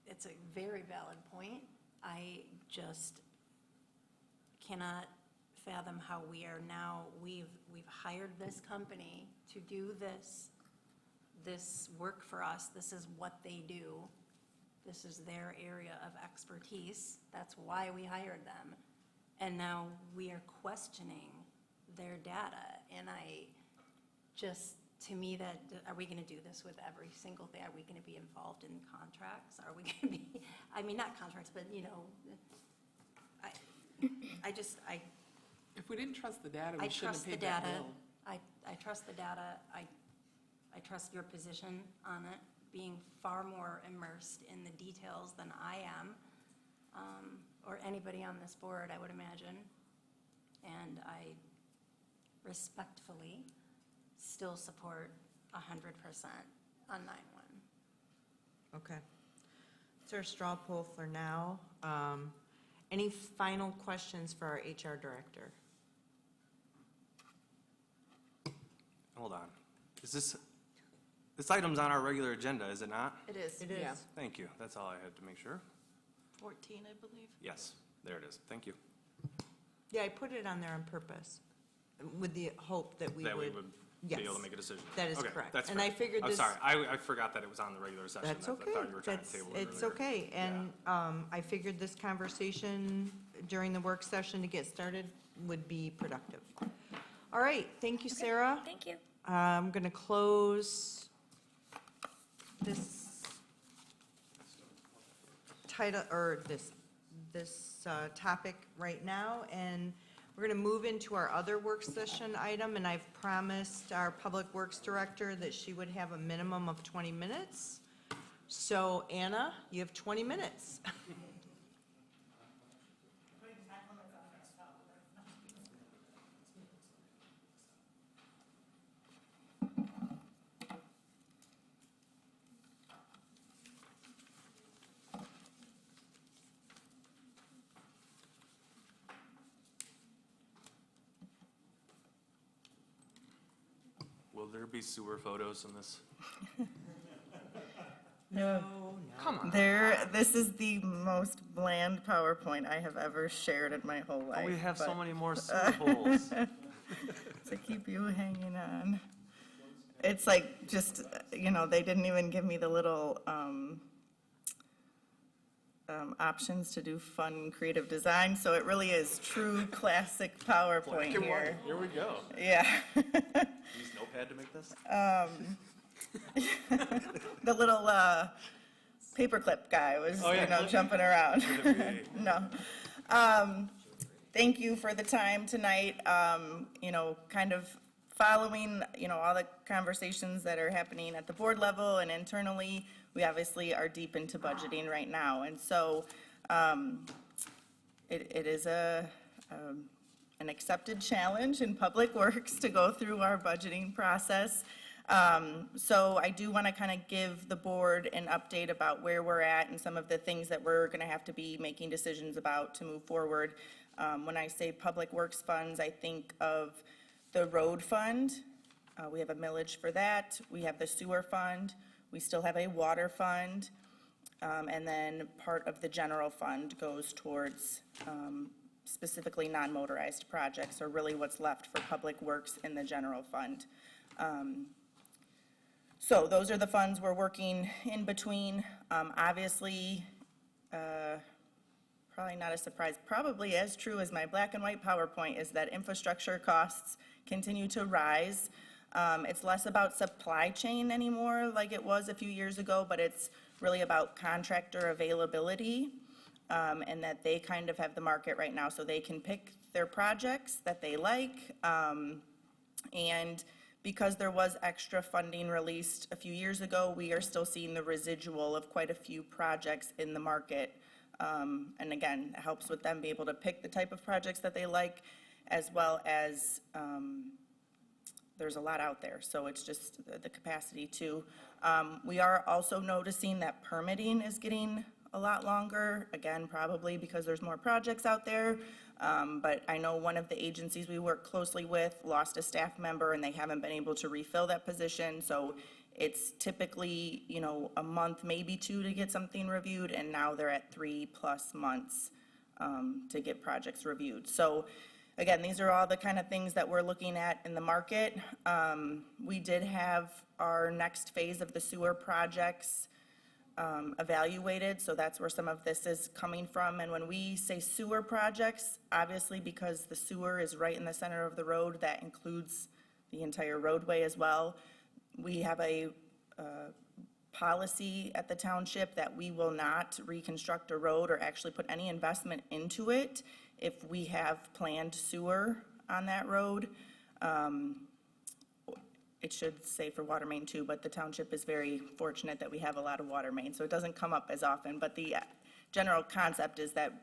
It's a very valid point. I just cannot fathom how we are now, we've hired this company to do this work for us. This is what they do. This is their area of expertise. That's why we hired them. And now we are questioning their data. And to me, are we gonna do this with every single thing? Are we gonna be involved in contracts? Are we gonna be, I mean, not contracts, but, If we didn't trust the data, I we shouldn't trust have the paid that data. bill. I trust the data. I trust your position on it, being far more immersed in the details than I am, or anybody on this board, I would imagine. And I respectfully still support 100% on 9/1. okay. It's our straw poll for now. Any final questions for our HR director? Hold on. Is this item's on our regular agenda, is it not? It is. It Yeah. is. Thank you. That's all I had to make sure. 14, I believe. Yes, there it is. Thank you. Yeah, I put it on there on purpose, with the hope that we would. That we would be able Yes. to make a decision. That is Okay, correct. that's And fair. I figured I'm this- sorry, I forgot that it was on the regular session. That's I okay. thought you were trying to That's, table it it's earlier. okay. And I figured this conversation during the work session to get started would be productive. All right, thank you, Sarah. Thank you. I'm going to close this title, or this topic right now, and we're going to move into our other work session item, and I've promised our Public Works Director that she would have a minimum of 20 minutes. So Anna, you have 20 minutes. Will there be sewer photos in this? No. Come on. This is the most bland PowerPoint I have ever shared in my whole life. We have so but many more sewer holes. To keep you hanging on. It's like, just, they didn't even give me the little options to do fun, creative design, so it really is true classic PowerPoint here. Here we go. Yeah. Use Notepad to make this? The little paperclip guy was, Oh, yeah, jumping around. No. Thank you for the time tonight. Kind of following, all the conversations that are happening at the board level and internally. We obviously are deep into budgeting right now. And so it is an accepted challenge in Public Works to go through our budgeting process. So I do want to kind of give the board an update about where we're at and some of the things that we're going to have to be making decisions about to move forward. When I say Public Works funds, I think of the road fund. We have a millage for that. We have the sewer fund. We still have a water fund. And then part of the general fund goes towards specifically non-motorized projects, or really what's left for Public Works in the general fund. So those are the funds we're working in between. Obviously, probably not a surprise, probably as true as my black and white PowerPoint, is that infrastructure costs continue to rise. It's less about supply chain anymore like it was a few years ago, but it's really about contractor availability, and that they kind of have the market right now, so they can pick their projects that they like. And because there was extra funding released a few years ago, we are still seeing the residual of quite a few projects in the market. And again, it helps with them be able to pick the type of projects that they like, as well as there's a lot out there, so it's just the capacity too. We are also noticing that permitting is getting a lot longer, again, probably because there's more projects out there. But I know one of the agencies we work closely with lost a staff member and they haven't been able to refill that position. So it's typically, you know, a month, maybe two to get something reviewed, and now they're at 3+ months to get projects reviewed. So again, these are all the kind of things that we're looking at in the market. We did have our next phase of the sewer projects evaluated, so that's where some of this is coming from. And when we say sewer projects, obviously because the sewer is right in the center of the road, that includes the entire roadway as well. We have a policy at the township that we will not reconstruct a road or actually put any investment into it if we have planned sewer on that road. It should say for water main too, but the township is very fortunate that we have a lot of water main, so it doesn't come up as often. But the general concept is that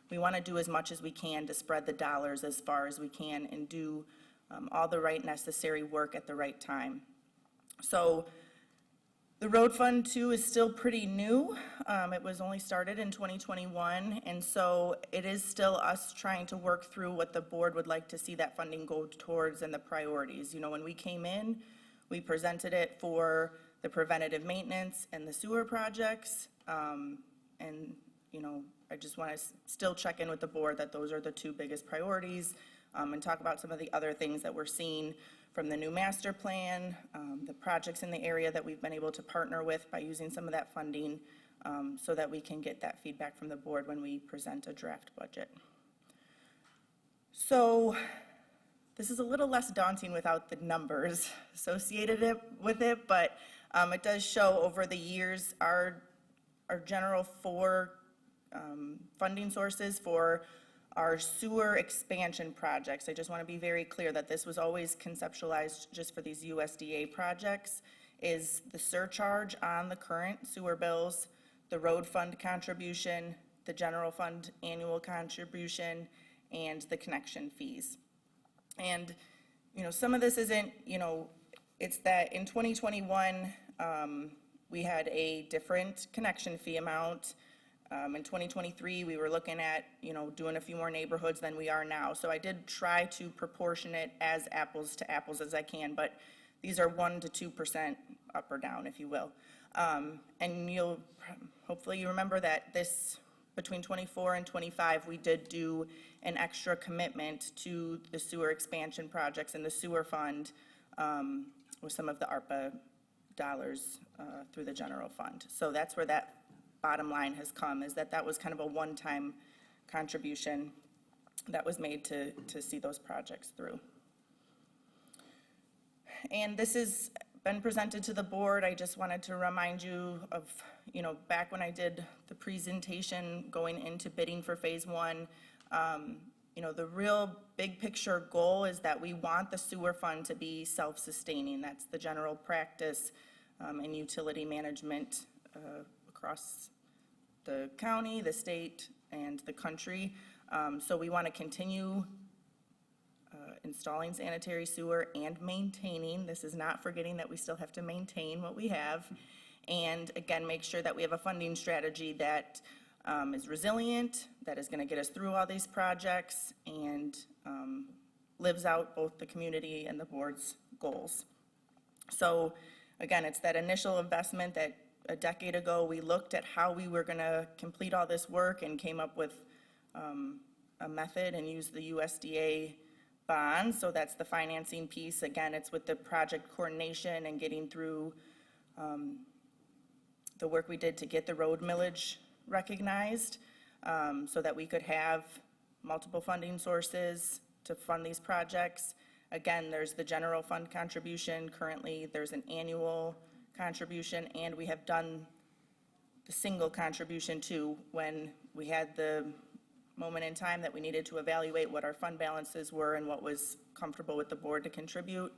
we want to do as much as we can to spread the dollars as far as we can and do all the right necessary work at the right time. So the road fund too is still pretty new. It was only started in 2021, and so it is still us trying to work through what the board would like to see that funding go towards and the priorities. You know, when we came in, we presented it for the preventative maintenance and the sewer projects, and you know, I just want to still check in with the board that those are the two biggest priorities, and talk about some of the other things that we're seeing from the new master plan, the projects in the area that we've been able to partner with by using some of that funding, so that we can get that feedback from the board when we present a draft budget. So this is a little less daunting without the numbers associated with it, but it does show over the years our general four funding sources for our sewer expansion projects. I just want to be very clear that this was always conceptualized just for these USDA projects, is the surcharge on the current sewer bills, the road fund contribution, the general fund annual contribution, and the connection fees. And, you know, some of this isn't, you know, it's that in 2021, we had a different connection fee amount. In 2023, we were looking at, you know, doing a few more neighborhoods than we are now. So I did try to proportion it as apples to apples as I can, but these are 1% to 2% up or down, if you will. And you'll, hopefully you remember that this, between 24 and 25, we did do an extra commitment to the sewer expansion projects and the sewer fund with some of the ARPA dollars through the general fund. So that's where that bottom line has come, is that that was kind of a one-time contribution that was made to see those projects through. And this has been presented to the board. I just wanted to remind you of, you know, back when I did the presentation going into bidding for phase one, you know, the real big picture goal is that we want the sewer fund to be self-sustaining. That's the general practice in utility management across the county, the state, and the country. So we want to continue installing sanitary sewer and maintaining. This is not forgetting that we still have to maintain what we have. And again, make sure that we have a funding strategy that is resilient, that is going to get us through all these projects, and lives out both the community and the board's goals. So again, it's that initial investment that a decade ago we looked at how we were going to complete all this work and came up with a method and used the USDA bonds. So that's the financing piece. Again, it's with the project coordination and getting through the work we did to get the road millage recognized. so that we could have multiple funding sources to fund these projects. Again, there's the general fund contribution. Currently, there's an annual contribution, and we have done the single contribution too when we had the moment in time that we needed to evaluate what our fund balances were and what was comfortable with the board to contribute.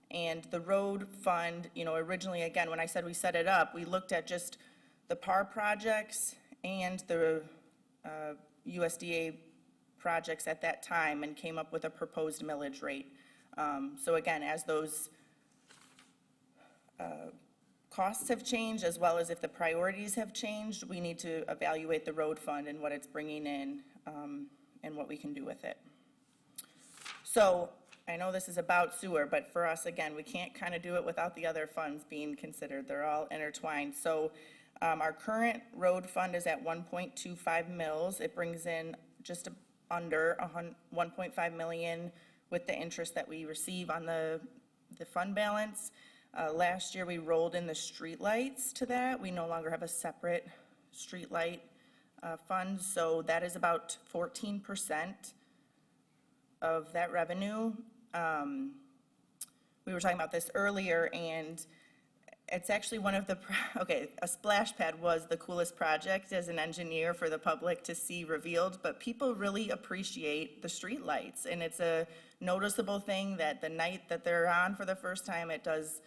And the road fund, originally, again, when I said we set it up, we looked at just the PAR projects and the USDA projects at that time and came up with a proposed millage rate. So again, as those costs have changed, as well as if the priorities have changed, we need to evaluate the road fund and what it's bringing in, and what we can do with it. So I know this is about sewer, but for us, again, we can't kind of do it without the other funds being considered. They're all intertwined. So our current road fund is at 1.25 mils. It brings in just under 1.5 million with the interest that we receive on the fund balance. Last year, we rolled in the streetlights to that. We no longer have a separate streetlight fund, so that is about 14% of that revenue. We were talking about this earlier, and it's actually one of the, a splash pad was the coolest project as an engineer for the public to see revealed, but people really appreciate the streetlights, and it's a noticeable thing that the night that they're on for the first time, it does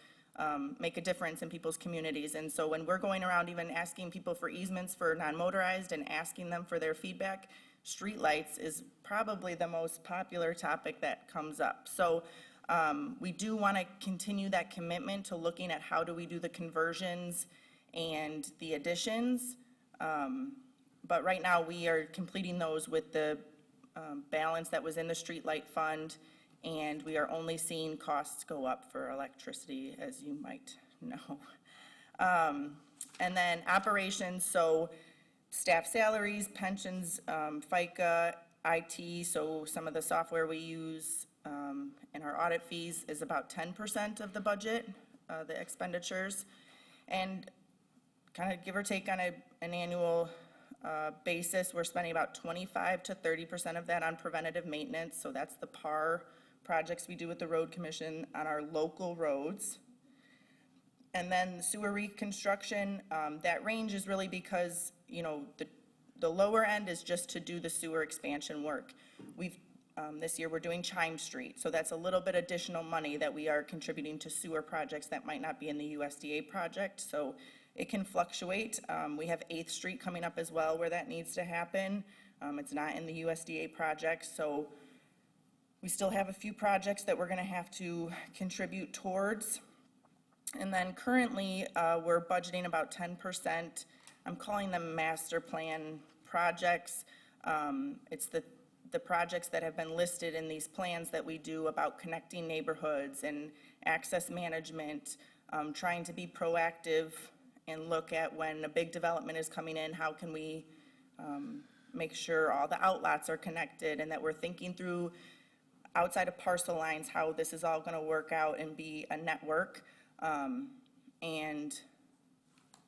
make a difference in people's communities. And so when we're going around even asking people for easements for non-motorized and asking them for their feedback, streetlights is probably the most popular topic that comes up. So we do want to continue that commitment to looking at how do we do the conversions and the additions. But right now, we are completing those with the balance that was in the streetlight fund, and we are only seeing costs go up for electricity, as you might know. And then operations, so staff salaries, pensions, FICA, IT, so some of the software we use, and our audit fees is about 10% of the budget, the expenditures. And kind of give or take on an annual basis, we're spending about 25 to 30% of that on preventative maintenance, so that's the PAR projects we do with the road commission on our local roads. And then sewer reconstruction, that range is really because, the lower end is just to do the sewer expansion work. This year we're doing Chime Street, so that's a little bit additional money that we are contributing to sewer projects that might not be in the USDA project, so it can fluctuate. We have 8th Street coming up as well where that needs to happen. It's not in the USDA project, so we still have a few projects that we're gonna have to contribute towards. And then currently, we're budgeting about 10%. I'm calling them master plan projects. It's the projects that have been listed in these plans that we do about connecting neighborhoods and access management, trying to be proactive and look at when a big development is coming in, how can we make sure all the outlots are connected and that we're thinking through outside of parcel lines, how this is all gonna work out and be a network. And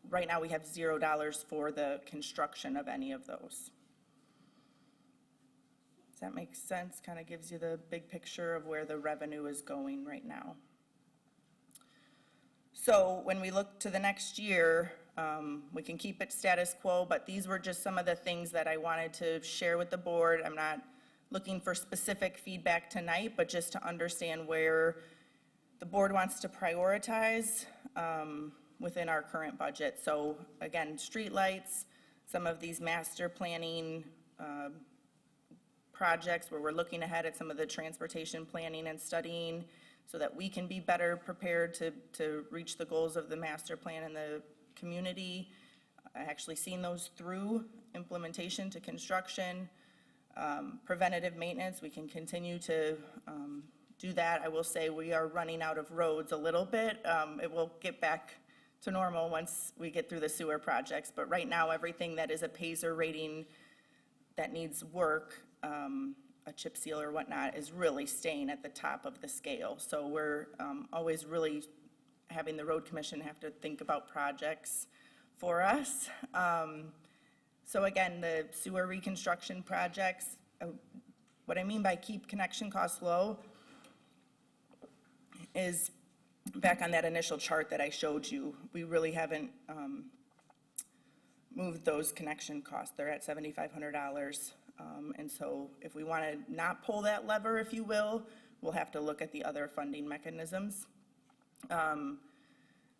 right now we have $0 for the construction of any of those. Does that make sense? Kind of gives you the big picture of where the revenue is going right now. So when we look to the next year, we can keep it status quo, but these were just some of the things that I wanted to share with the board. I'm not looking for specific feedback tonight, but just to understand where the board wants to prioritize within our current budget. So again, streetlights, some of these master planning projects where we're looking ahead at some of the transportation planning and studying so that we can be better prepared to reach the goals of the master plan in the community. I actually seen those through implementation to construction. Preventative maintenance, we can continue to do that. I will say we are running out of roads a little bit. It will get back to normal once we get through the sewer projects, but right now everything that is a PASER rating that needs work, a chip seal or whatnot, is really staying at the top of the scale. So we're always really having the road commission have to think about projects for us. So again, the sewer reconstruction projects, what I mean by keep connection costs low is back on that initial chart that I showed you, we really haven't moved those connection costs. They're at $7,500. And so if we want to not pull that lever, if you will, we'll have to look at the other funding mechanisms.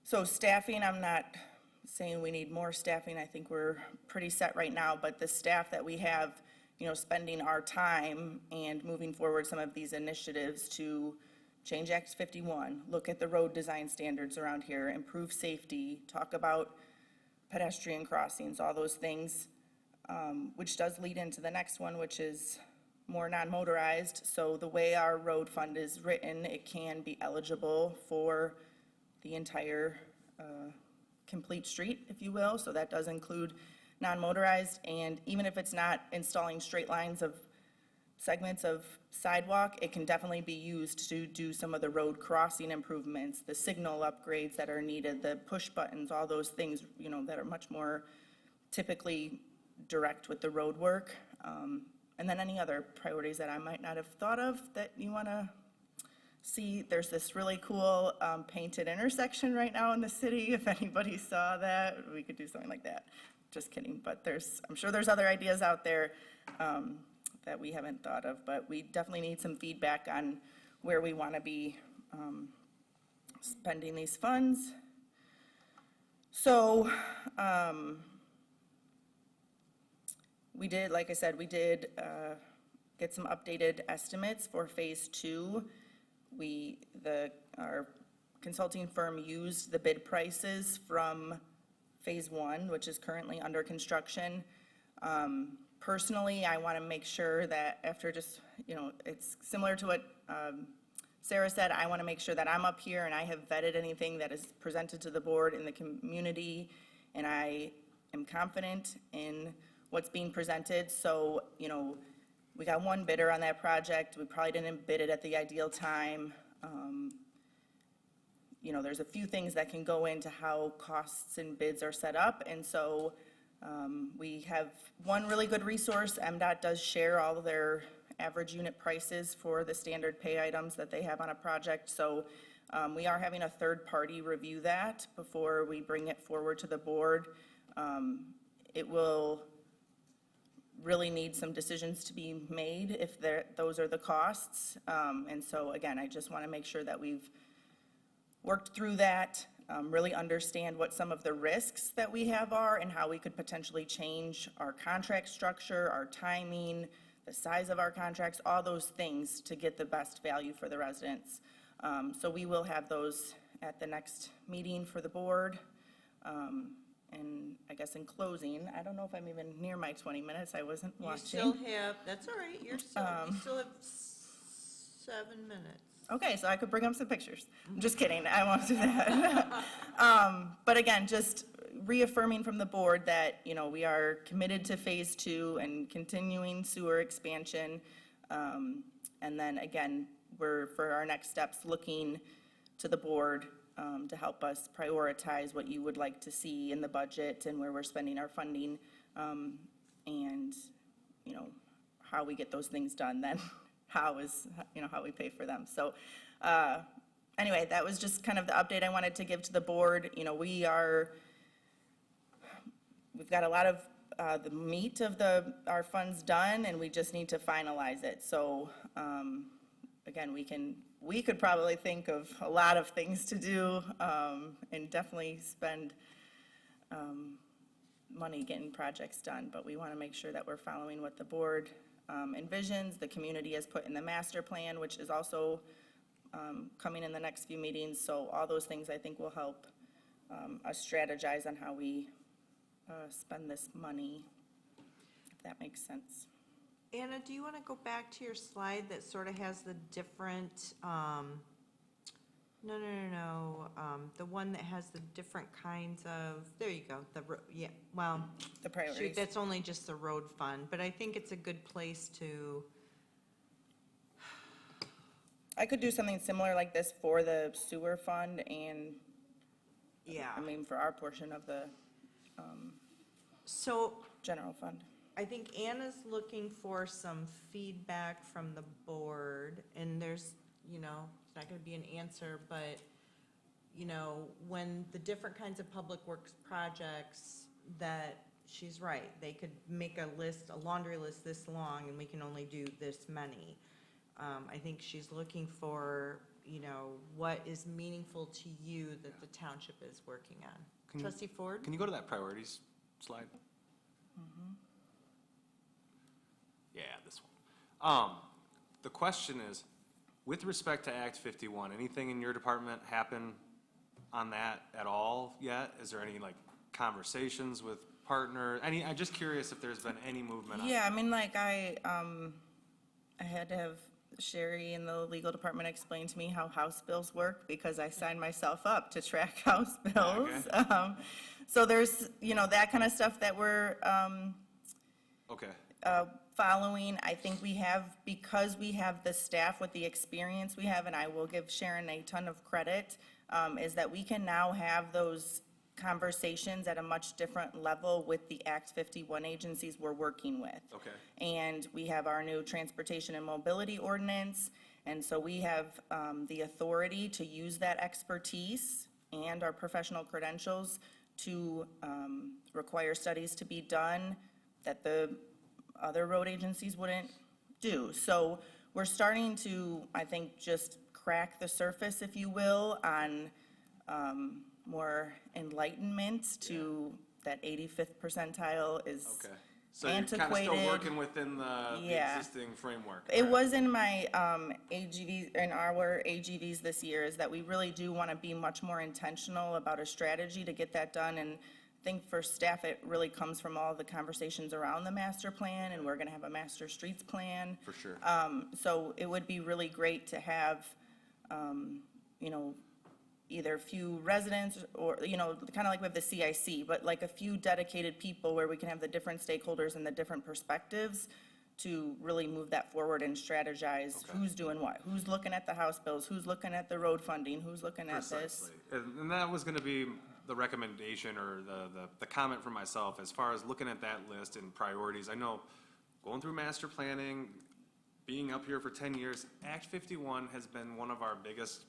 So staffing, I'm not saying we need more staffing. I think we're pretty set right now, but the staff that we have, you know, spending our time and moving forward some of these initiatives to change Act 51, look at the road design standards around here, improve safety, talk about pedestrian crossings, all those things, which does lead into the next one, which is more non-motorized. So the way our road fund is written, it can be eligible for the entire complete street, if you will. So that does include non-motorized, and even if it's not installing straight lines of segments of sidewalk, it can definitely be used to do some of the road crossing improvements, the signal upgrades that are needed, the push buttons, all those things, you know, that are much more typically direct with the road work. And then any other priorities that I might not have thought of that you want to see. There's this really cool painted intersection right now in the city. If anybody saw that, we could do something like that. Just kidding, but I'm sure there's other ideas out there that we haven't thought of, but we definitely need some feedback on where we want to be spending these funds. So we did, like I said, we did get some updated estimates for phase 2. Our consulting firm used the bid prices from phase 1, which is currently under construction. Personally, I want to make sure that after just, you know, it's similar to what Sarah said, I want to make sure that I'm up here and I have vetted anything that is presented to the board in the community, and I am confident in what's being presented. So, you know, we got one bidder on that project. We probably didn't bid it at the ideal time. You know, there's a few things that can go into how costs and bids are set up, and so we have one really good resource. MDOT does share all of their average unit prices for the standard pay items that they have on a project. So we are having a third party review that before we bring it forward to the board. It will really need some decisions to be made if those are the costs. And so again, I just want to make sure that we've worked through that, really understand what some of the risks that we have are and how we could potentially change our contract structure, our timing, the size of our contracts, all those things to get the best value for the residents. So we will have those at the next meeting for the board. And I guess in closing, I don't know if I'm even near my 20 minutes. I wasn't You watching. still have, that's all right, you still have 7 minutes. Okay, so I could bring up some pictures. I'm just kidding, I won't do that. But again, just reaffirming from the board that, you know, we are committed to phase 2 and continuing sewer expansion. And then again, we're, for our next steps, looking to the board to help us prioritize what you would like to see in the budget and where we're spending our funding, and, you know, how we get those things done then. How we pay for them. So anyway, that was just kind of the update I wanted to give to the board. You know, we've got a lot of the meat of our funds done, and we just need to finalize it. So again, we could probably think of a lot of things to do, and definitely spend money getting projects done, but we want to make sure that we're following what the board envisions, the community has put in the master plan, which is also coming in the next few meetings. So all those things I think will help us strategize on how we spend this money, if that makes sense. Anna, do you want to go back to your slide that sort of has the different, the one that has the different kinds of, there you go, The priorities. shoot, that's only just the road fund, but I think it's a good place to, I could do something similar like this for the sewer fund and, yeah. I mean, for our portion of the, So general fund. I think Anna's looking for some feedback from the board, and there's, it's not gonna be an answer, but, when the different kinds of public works projects that, she's right, they could make a list, a laundry list this long, and we can only do this many. I think she's looking for, what is meaningful to you that the township is working on. Trustee Ford? Can you go to that priorities slide? Yeah, this one. The question is, with respect to Act 51, anything in your department happen on that at all yet? Is there any, conversations with partners? I'm just curious if there's been any movement on. Yeah, I mean, I had to have Sherry in the legal department explain to me how House bills work, because I signed myself up to track House bills. Okay. So there's, that kind of stuff that we're, Okay, following. I think we have, because we have the staff with the experience we have, and I will give Sharon a ton of credit, is that we can now have those conversations at a much different level with the Act 51 agencies we're working with. okay. And we have our new transportation and mobility ordinance, and so we have the authority to use that expertise and our professional credentials to require studies to be done that the other road agencies wouldn't do. So we're starting to, I think, just crack the surface, if you will, on more enlightenment to that 85th percentile is Okay. So you're kind of still antiquated. working within the Yeah. existing framework? It was in my AGVs, in our AGVs this year, is that we really do want to be much more intentional about a strategy to get that done. And I think for staff, it really comes from all the conversations around the master plan, and we're going to have a master streets plan. For sure. So it would be really great to have, either a few residents or, kind of like with the CIC, but like a few dedicated people where we can have the different stakeholders and the different perspectives to really move that forward and strategize who's doing what, who's looking at the House bills, who's looking at the road funding, who's looking at this. Precisely. And that was gonna be the recommendation or the comment from myself as far as looking at that list and priorities. I know going through master planning, being up here for 10 years, Act 51 has been one of our biggest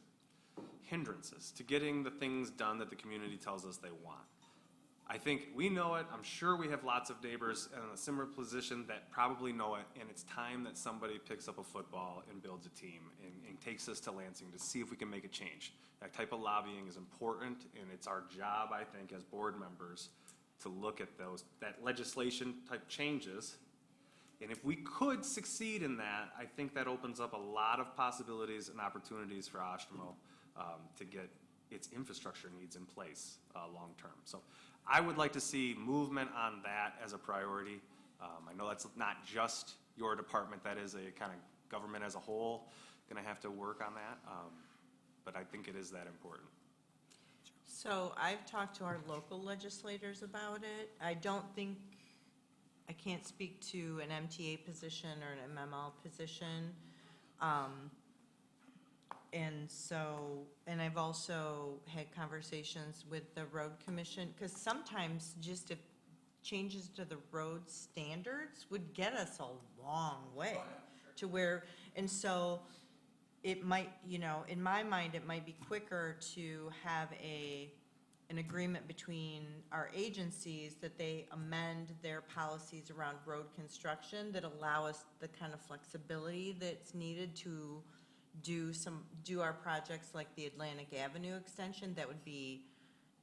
hindrances to getting the things done that the community tells us they want. I think we know it. I'm sure we have lots of neighbors in a similar position that probably know it, and it's time that somebody picks up a football and builds a team and takes us to Lansing to see if we can make a change. That type of lobbying is important, and it's our job, I think, as board members to look at that legislation type changes. And if we could succeed in that, I think that opens up a lot of possibilities and opportunities for Oshtemo to get its infrastructure needs in place long-term. So I would like to see movement on that as a priority. I know that's not just your department, that is a kind of government as a whole gonna have to work on that, but I think it is that important. So I've talked to our local legislators about it. I can't speak to an MTA position or an MML position. And I've also had conversations with the road commission, because sometimes just if changes to the road standards would get us a long way to where, and so it might, in my mind, it might be quicker to have an agreement between our agencies that they amend their policies around road construction that allow us the kind of flexibility that's needed to do our projects like the Atlantic Avenue extension. That would be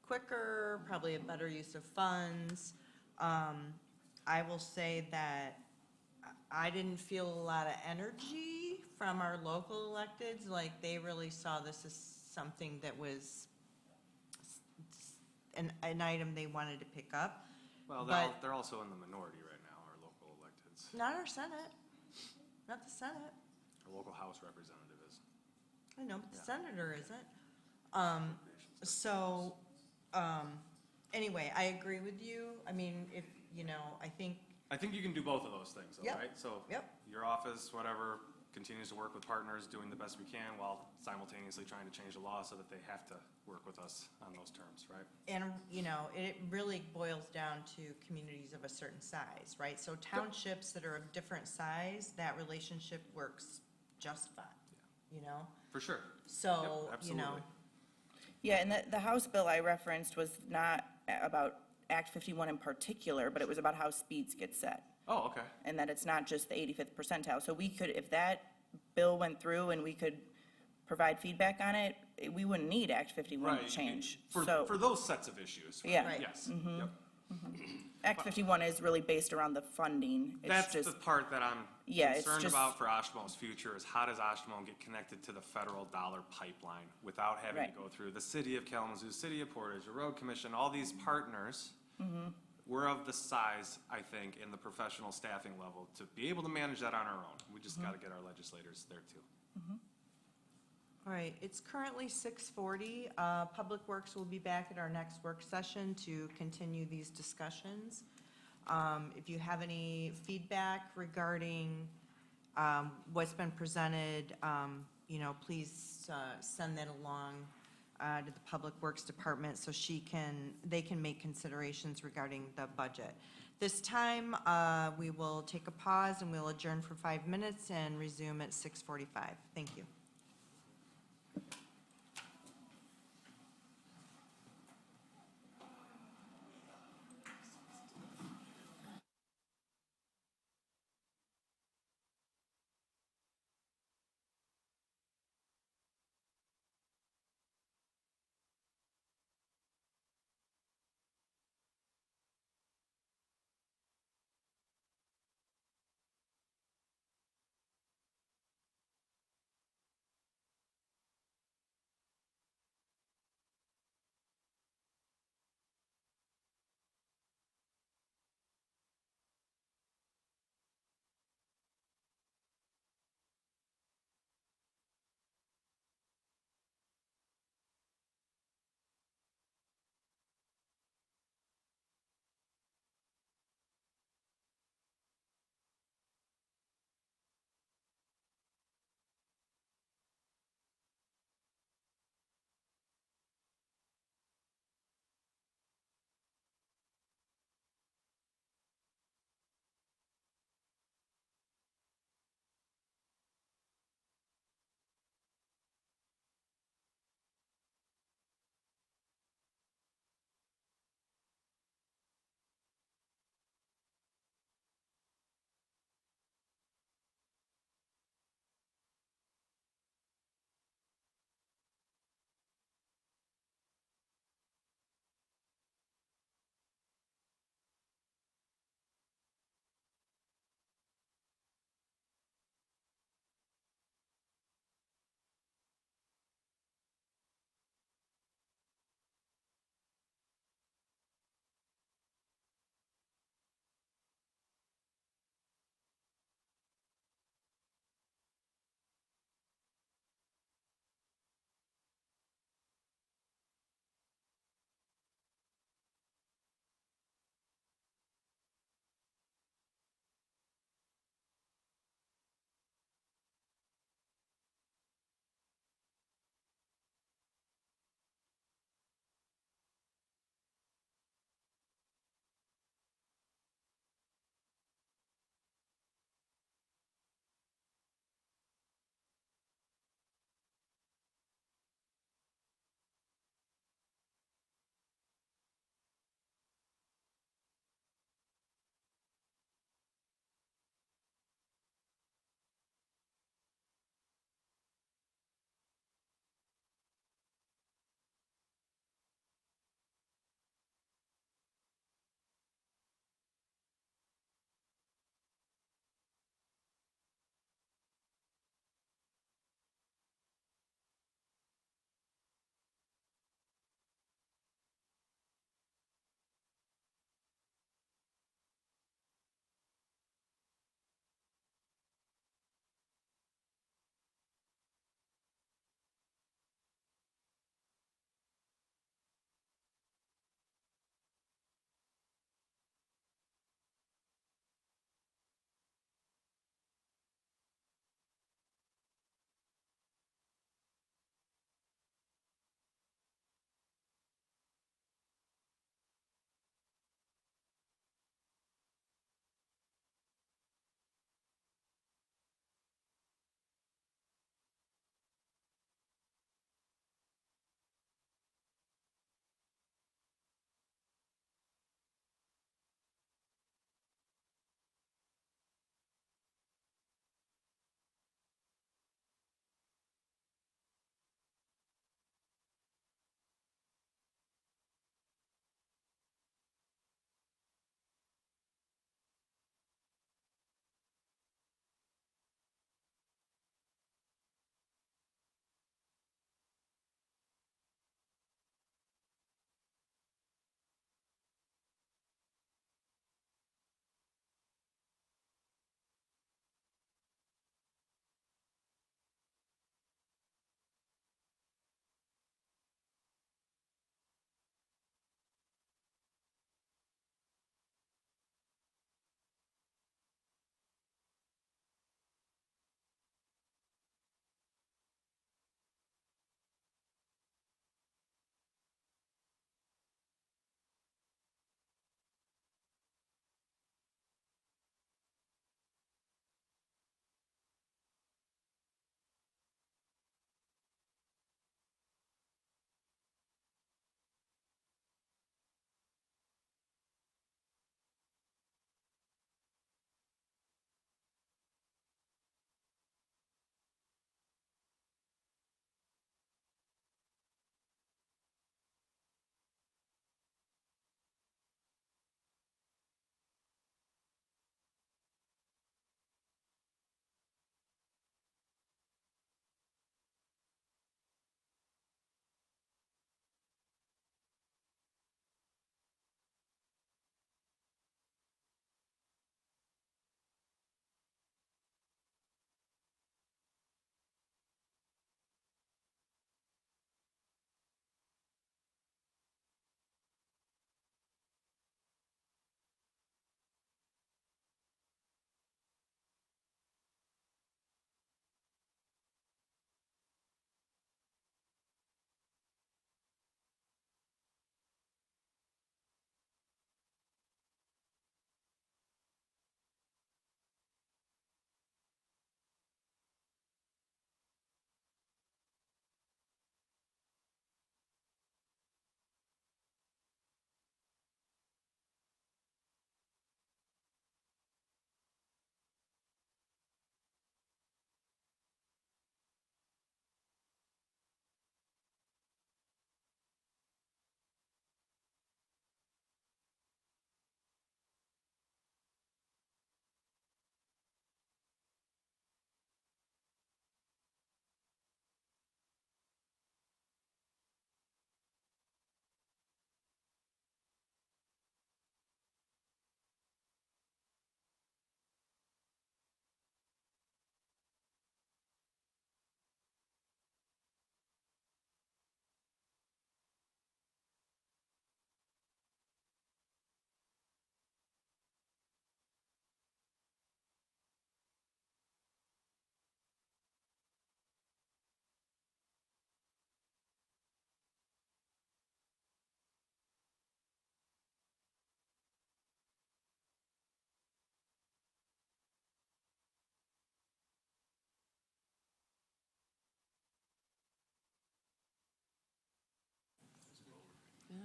quicker, probably a better use of funds. I will say that I didn't feel a lot of energy from our local electeds, like they really saw this as something that was an item they wanted to pick up. Well, But- they're also in the minority right now, our local electeds. Not our Senate, not the Senate. Our local House representative is. I know, but the Yeah. senator isn't. Anyway, I agree with you. I mean, if, I think, I think you can do both of those things, though, Yep. right? So Yep. your office, whatever, continues to work with partners, doing the best we can while simultaneously trying to change the law so that they have to work with us on those terms, right? And, you know, it really boils down to communities of a certain size, right? So townships that are of different size, that relationship works just fine, you know? For sure. So, Yep, you know, absolutely. Yeah, and the House bill I referenced was not about Act 51 in particular, but it was about how speeds get set. Oh, okay. And that it's not just the 85th percentile. So we could, if that bill went through and we could provide feedback on it, we wouldn't need Act 51 Right. to change. For So those sets of issues. Yeah. Right. Yes. Yep. Act 51 is really based around the funding. It's That's just, the part that I'm Yeah, it's concerned just- about for Oshtemo's future is how does Oshtemo get connected to the federal dollar pipeline without having to Right. go through the city of Kalamazoo, city of Portage, the road commission, all these partners. We're of the size, I think, in the professional staffing level to be able to manage that on our own. We just got to get our legislators there too. all right, it's currently 6:40. Public Works will be back at our next work session to continue these discussions. If you have any feedback regarding what's been presented, you know, please send that along to the Public Works Department so they can make considerations regarding the budget. This time, we will take a pause and we'll adjourn for 5 minutes and resume at 6:45. Thank you.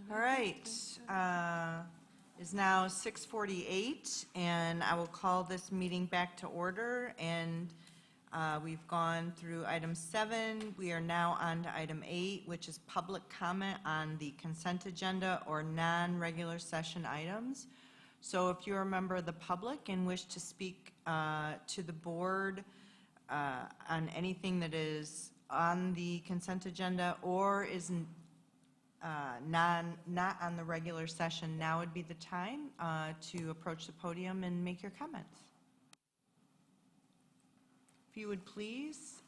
All right, is now 6:48, and I will call this meeting back to order, and we've gone through item 7. We are now on to item 8, which is public comment on the consent agenda or non-regular session items. So if you're a member of the public and wish to speak to the board on anything that is on the consent agenda or is not on the regular session, now would be the time to approach the podium and make your comments. If you would please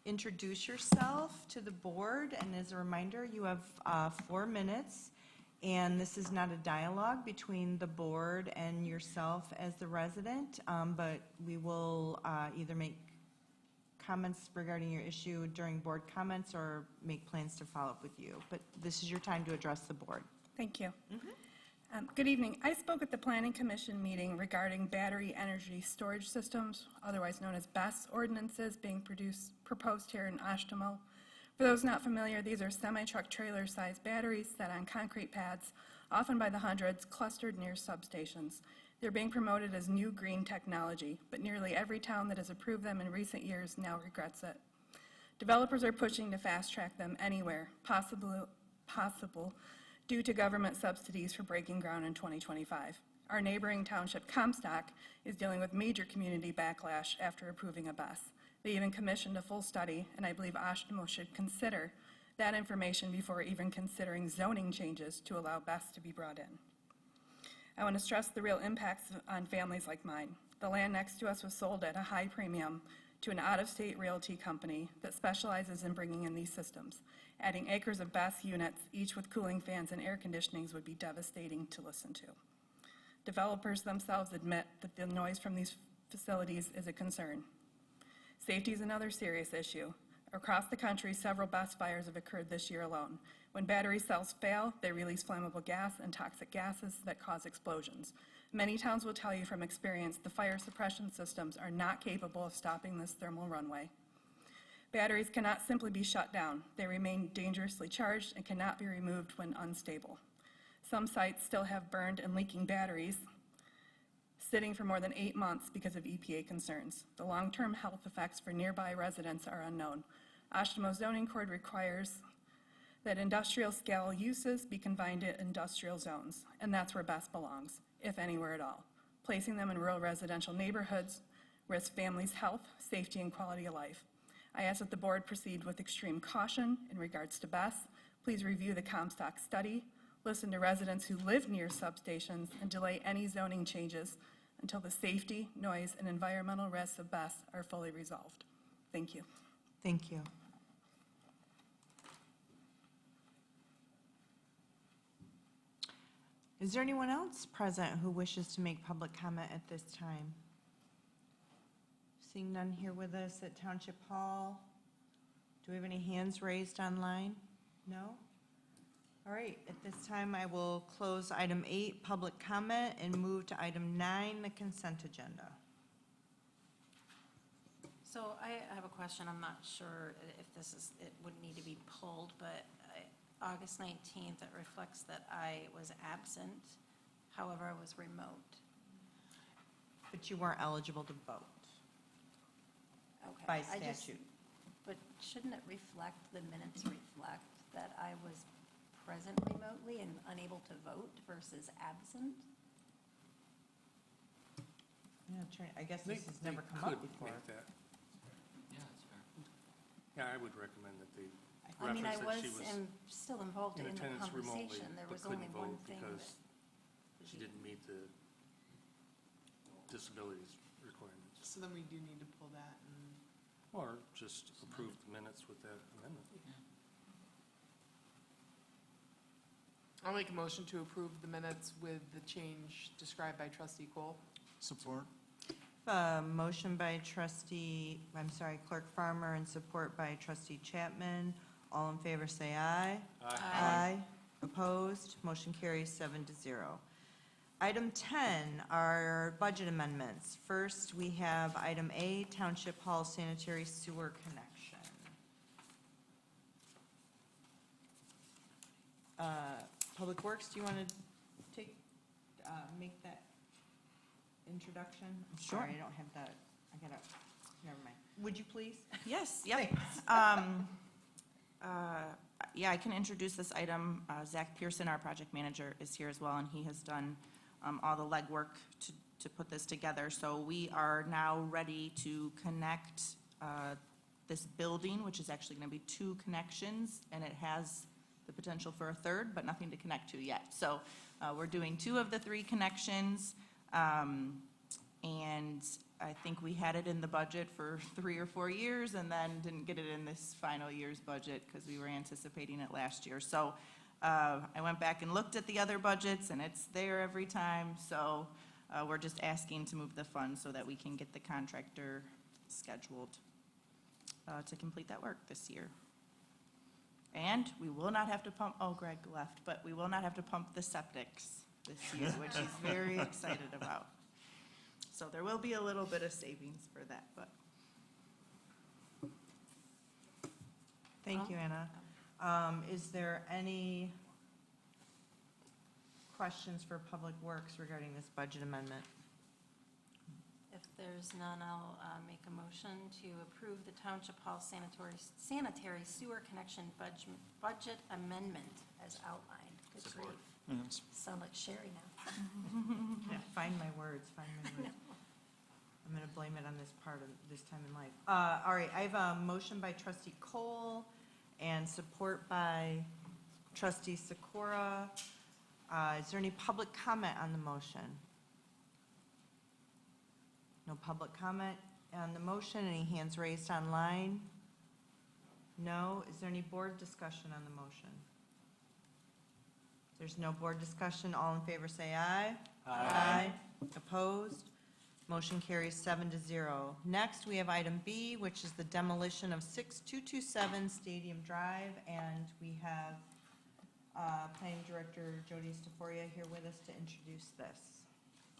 introduce yourself to the board, and as a reminder, you have 4 minutes, and this is not a dialogue between the board and yourself as the resident, but we will either make comments regarding your issue during board comments or make plans to follow up with you. But this is your time to address the board. Thank you. Good evening. I spoke at the Planning Commission meeting regarding battery energy storage systems, otherwise known as BESS ordinances, being proposed here in Oshtemo. For those not familiar, these are semi-truck trailer-sized batteries set on concrete pads, often by the hundreds, clustered near substations. They're being promoted as new green technology, but nearly every town that has approved them in recent years now regrets it. Developers are pushing to fast-track them anywhere possible due to government subsidies for breaking ground in 2025. Our neighboring township, Comstock, is dealing with major community backlash after approving a BESS. They even commissioned a full study, and I believe Oshtemo should consider that information before even considering zoning changes to allow BESS to be brought in. I want to stress the real impacts on families like mine. The land next to us was sold at a high premium to an out-of-state realty company that specializes in bringing in these systems. Adding acres of BESS units, each with cooling fans and air conditionings, would be devastating to listen to. Developers themselves admit that the noise from these facilities is a concern. Safety is another serious issue. Across the country, several BESS fires have occurred this year alone. When battery cells fail, they release flammable gas and toxic gases that cause explosions. Many towns will tell you from experience the fire suppression systems are not capable of stopping this thermal runaway. Batteries cannot simply be shut down. They remain dangerously charged and cannot be removed when unstable. Some sites still have burned and leaking batteries sitting for more than 8 months because of EPA concerns. The long-term health effects for nearby residents are unknown. Oshtemo zoning code requires that industrial scale uses be confined to industrial zones, and that's where BESS belongs, if anywhere at all. Placing them in rural residential neighborhoods risks families' health, safety, and quality of life. I ask that the board proceed with extreme caution in regards to BESS. Please review the Comstock study, listen to residents who live near substations, and delay any zoning changes until the safety, noise, and environmental risks of BESS are fully resolved. Thank you. Thank you. Is there anyone else present who wishes to make public comment at this time? Seeing none here with us at Township Hall. Do we have any hands raised online? No? All right, at this time, I will close item 8, public comment, and move to item 9, the consent agenda. So I have a question. I'm not sure if it would need to be pulled, but August 19th, it reflects that I was absent. However, I was remote. But you weren't eligible to vote Okay. by I just- statute. But shouldn't it reflect, the minutes reflect that I was present remotely and unable to vote versus absent? Yeah, I guess this has never come up before. Yeah, that's fair. Yeah, I would recommend that they I mean, I reference that she was still involved in in the attendance remotely, conversation. There but was only couldn't one vote thing because that. she didn't meet the disabilities requirements. So then we do need to pull that and. Or just approve the minutes with that amendment. I'll make a motion to approve the minutes with the change described by trustee Cole. Support? Motion by Clerk Farmer, and support by trustee Chapman. All in favor, say aye. Aye. Opposed? Motion carries 7-0. Item 10 are budget amendments. First, we have item A, Township Hall sanitary sewer connection. Public Works, do you want to make that introduction? I'm Sure. sorry, I don't have that, never mind. Would you please? Yes, yep. Yeah, I can introduce this item. Zach Pearson, our project manager, is here as well, and he has done all the legwork to put this together. So we are now ready to connect this building, which is actually going to be 2 connections, and it has the potential for a third, but nothing to connect to yet. So we're doing 2 of the 3 connections, and I think we had it in the budget for 3 or 4 years and then didn't get it in this final year's budget because we were anticipating it last year. So I went back and looked at the other budgets and it's there every time. So we're just asking to move the funds so that we can get the contractor scheduled to complete that work this year. And we will not have to pump, oh, Greg left, but we will not have to pump the septics this year, which he's very excited about. So there will be a little bit of savings for that, but. Thank you, Anna. Is there any questions for Public Works regarding this budget amendment? If there's none, I'll make a motion to approve the Township Hall sanitary sewer connection budget amendment as outlined. Good grief. Yes. Sound like Sherry now. Yeah, find my words. I'm going to blame it on this part of this time in life. All right, I have a motion by trustee Cole and support by trustee Sikora. Is there any public comment on the motion? No public comment on the motion. Any hands raised online? No. Is there any board discussion on the motion? There's no board discussion. All in favor say aye. Aye. Opposed? Motion carries 7-0. Next, we have item B, which is the demolition of 6227 Stadium Drive, and we have Planning Director Jody Staforia here with us to introduce this.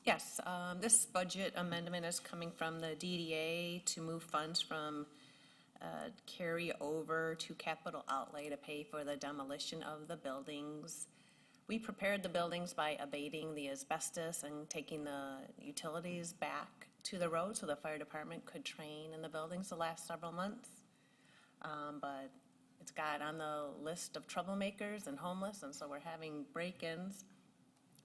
Yes, this budget amendment is coming from the DDA to move funds from carry over to capital outlay to pay for the demolition of the buildings. We prepared the buildings by abating the asbestos and taking the utilities back to the road so the fire department could train in the buildings the last several months. But it's got on the list of troublemakers and homeless, and so we're having break-ins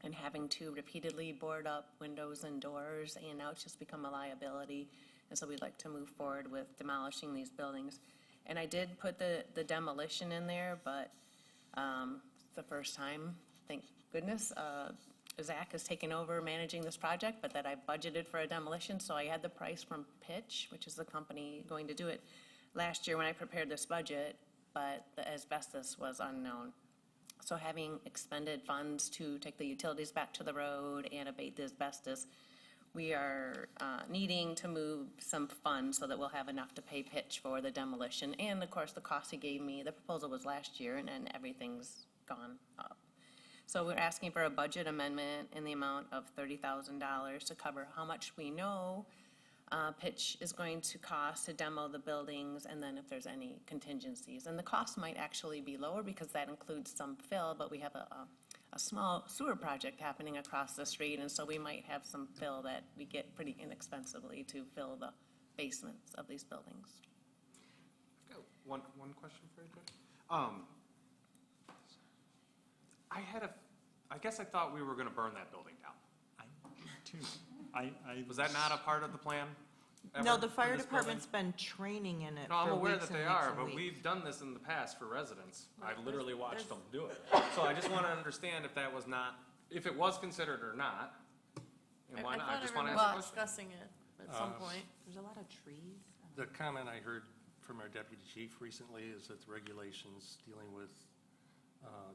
and having to repeatedly board up windows and doors, and now it's just become a liability. And so we'd like to move forward with demolishing these buildings. And I did put the demolition in there, but it's the first time, thank goodness, Zach has taken over managing this project, but that I budgeted for a demolition, so I had the price from Pitch, which is the company going to do it, last year when I prepared this budget, but the asbestos was unknown. So having expended funds to take the utilities back to the road and abate the asbestos, we are needing to move some funds so that we'll have enough to pay Pitch for the demolition. And of course, the cost he gave me, the proposal was last year, and everything's gone up. So we're asking for a budget amendment in the amount of $30,000 to cover how much we know Pitch is going to cost to demo the buildings, and then if there's any contingencies. And the cost might actually be lower because that includes some fill, but we have a small sewer project happening across the street, and so we might have some fill that we get pretty inexpensively to fill the basements of these buildings. I've got one question for you, Jody. I guess I thought we were gonna burn that building down. I do too. Was that not a part of the plan? No, ever the for fire this department's been training in it No, I'm for aware weeks that and they weeks are, and but weeks. we've done this in the past for residents. I've literally watched them do it. So I just want to understand if that was not, if it was considered or not, and why not? I just want to ask a remember question. discussing it at some point. There's a lot of trees. The comment I heard from our deputy chief recently is that the regulations dealing with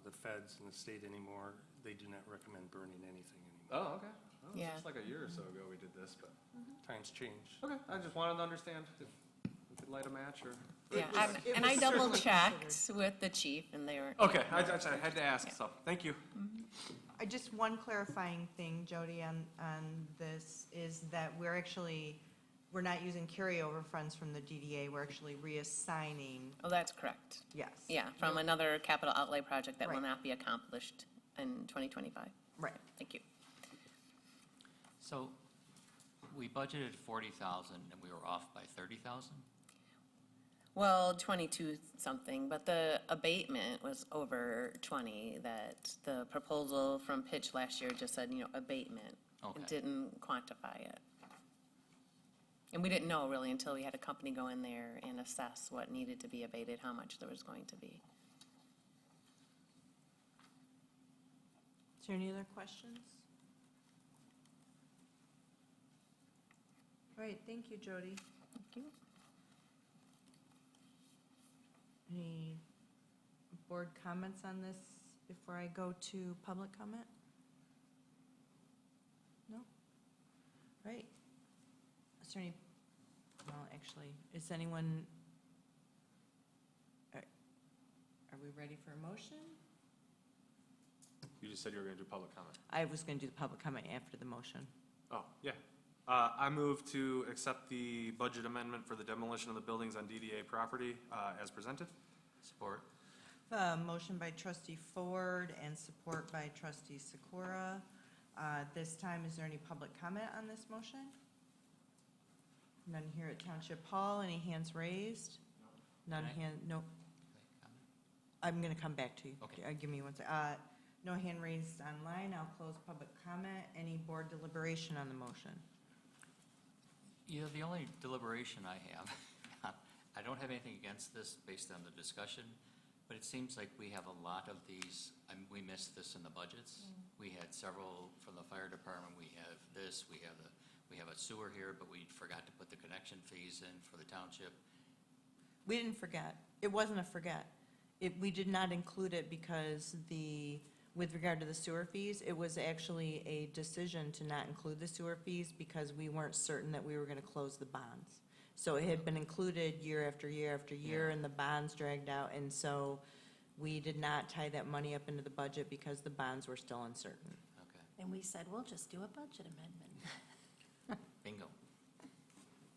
the feds and the state anymore, they do not recommend burning anything anymore. Oh, okay. Well, it's Yeah. just like a year or so ago we did this, but, Times change. okay. I just wanted to understand if we could light a match or. Yeah, it and was I double certainly checked with the chief, and they were. Okay, I had to ask, so, thank you. I just, one clarifying thing, Jody, on this is that we're actually we're not using carryover funds from the DDA, we're actually reassigning, Oh, that's correct. yes. Yeah, from another capital outlay project that will Right. not be accomplished in 2025. Right. Thank you. So we budgeted 40,000 and we were off by 30,000? Well, 22 something, but the abatement was over 20, that the proposal from Pitch last year just said, abatement. Okay. It didn't quantify it. And we didn't know really until we had a company go in there and assess what needed to be abated, how much there was going to be. Is there any other questions? All right, thank you, Jody. Thank you. Any board comments on this before I go to public comment? No? Right. Is there any, well, actually, is anyone, are we ready for a motion? You just said you were going to do public comment. I was going to do the public comment after the motion. Oh, yeah. I move to accept the budget amendment for the demolition of the buildings on DDA property as presented. Support? Motion by trustee Ford and support by trustee Sikora. This time, is there any public comment on this motion? None here at Township Hall. Any hands raised? None Can I- hand, no. I'm going to come back to you. Okay. Give me one sec. No hand raised online. I'll close public comment. Any board deliberation on the motion? Yeah, the only deliberation I have, I don't have anything against this based on the discussion, but it seems like we have a lot of these, we missed this in the budgets. We had several from the fire department, we have this, we have a sewer here, but we forgot to put the connection fees in for the township. We didn't forget. It wasn't a forget. We did not include it because with regard to the sewer fees, it was actually a decision to not include the sewer fees because we weren't certain that we were going to close the bonds. So it had been included year after year after year, and the bonds dragged out, and so we did not tie that money up into the budget because the bonds were still uncertain. Okay, And we said, we'll just do a budget amendment. bingo.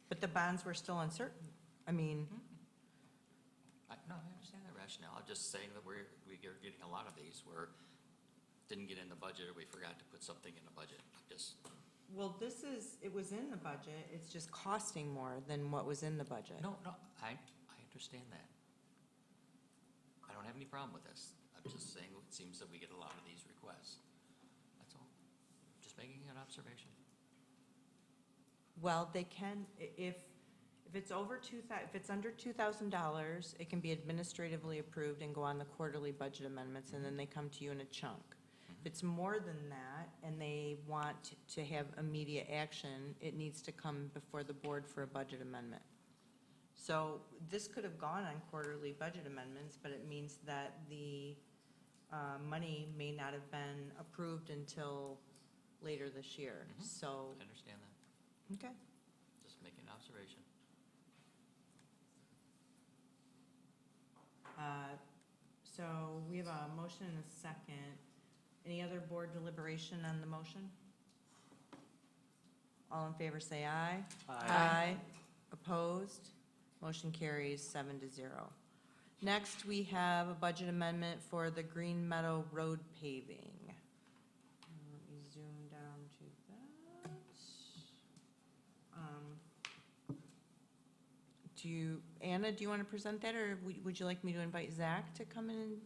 But the bonds were still uncertain. I mean, No, I understand that rationale. I'm just saying that we're getting a lot of these where didn't get in the budget or we forgot to put something in the budget. Just, well, it was in the budget, it's just costing more than what was in the budget. no, I understand that. I don't have any problem with this. I'm just saying it seems that we get a lot of these requests. That's all. Just making an observation. Well, they can, if it's if it's under $2,000, it can be administratively approved and go on the quarterly budget amendments, and then they come to you in a chunk. If it's more than that, and they want to have immediate action, it needs to come before the board for a budget amendment. So this could have gone on quarterly budget amendments, but it means that the money may not have been approved until later this year, so, I understand that. okay. Just making an observation. So we have a motion and a second. Any other board deliberation on the motion? All in favor, say aye. Aye. Opposed? Motion carries 7-0. Next, we have a budget amendment for the Green Meadow Road paving. Let me zoom down to that. Anna, do you want to present that, or would you like me to invite Zach to come in?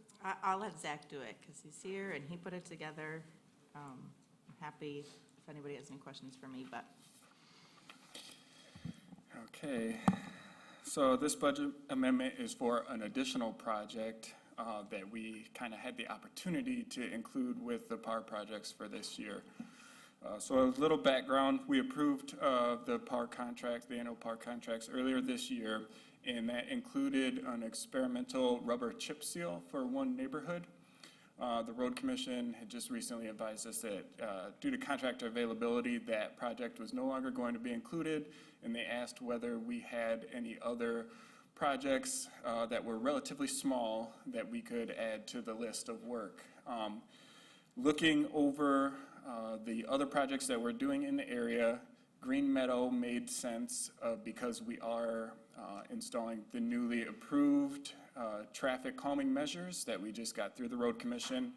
I'll let Zach do it, because he's here and he put it together. I'm happy if anybody has any questions for me, but. Okay, so this budget amendment is for an additional project that we kind of had the opportunity to include with the PAR projects for this year. So a little background, we approved the PAR contract, the annual PAR contracts earlier this year, and that included an experimental rubber chip seal for one neighborhood. The Road Commission had just recently advised us that due to contractor availability, that project was no longer going to be included, and they asked whether we had any other projects that were relatively small that we could add to the list of work. Looking over the other projects that we're doing in the area, Green Meadow made sense because we are installing the newly approved traffic calming measures that we just got through the road commission.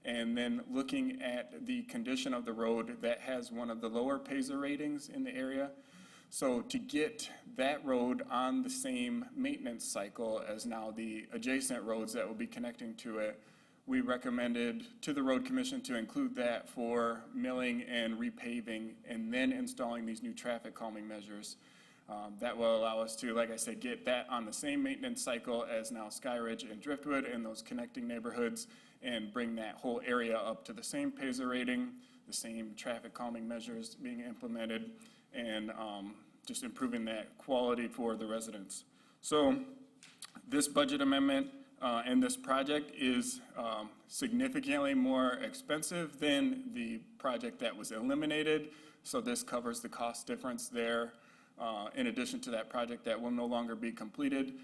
And then looking at the condition of the road, that has one of the lower PASER ratings in the area. So to get that road on the same maintenance cycle as now the adjacent roads that will be connecting to it, we recommended to the road commission to include that for milling and repaving and then installing these new traffic calming measures. That will allow us to, like I said, get that on the same maintenance cycle as now Skyridge and Driftwood and those connecting neighborhoods, and bring that whole area up to the same PASER rating, the same traffic calming measures being implemented, and just improving that quality for the residents. So this budget amendment and this project is significantly more expensive than the project that was eliminated. So this covers the cost difference there, in addition to that project that will no longer be completed.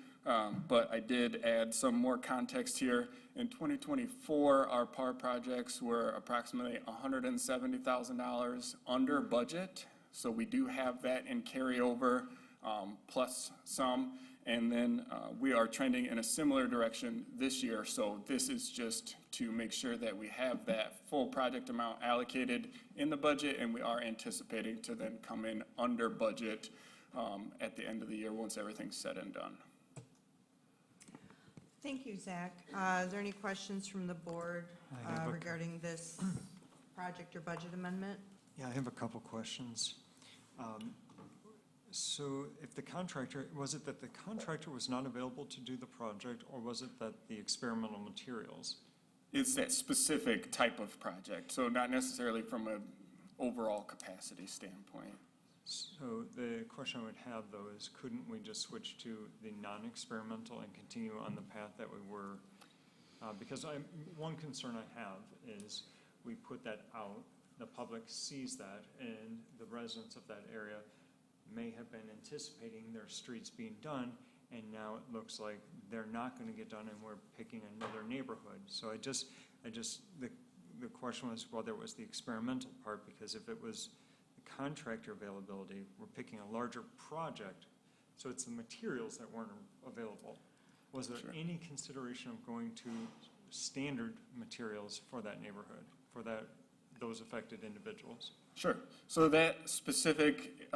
But I did add some more context here. In 2024, our PAR projects were approximately $170,000 under budget. So we do have that in carryover, plus some. And then we are trending in a similar direction this year. So this is just to make sure that we have that full project amount allocated in the budget, and we are anticipating to then come in under budget at the end of the year once everything's said and done. Thank you, Zach. Is there any questions from the board I have a- regarding this project or budget amendment? Yeah, I have a couple questions. So if the contractor, was it that the contractor was not available to do the project, or was it that the experimental materials? It's that specific type of project, so not necessarily from an overall capacity standpoint. So the question I would have, though, is couldn't we just switch to the non-experimental and continue on the path that we were? Because one concern I have is we put that out, the public sees that, and the residents of that area may have been anticipating their streets being done, and now it looks like they're not going to get done, and we're picking another neighborhood. So the question was whether it was the experimental part, because if it was the contractor availability, we're picking a larger project, so it's the materials that weren't available. Was there any consideration of going to standard materials for that neighborhood, for those affected individuals? Sure. So that specific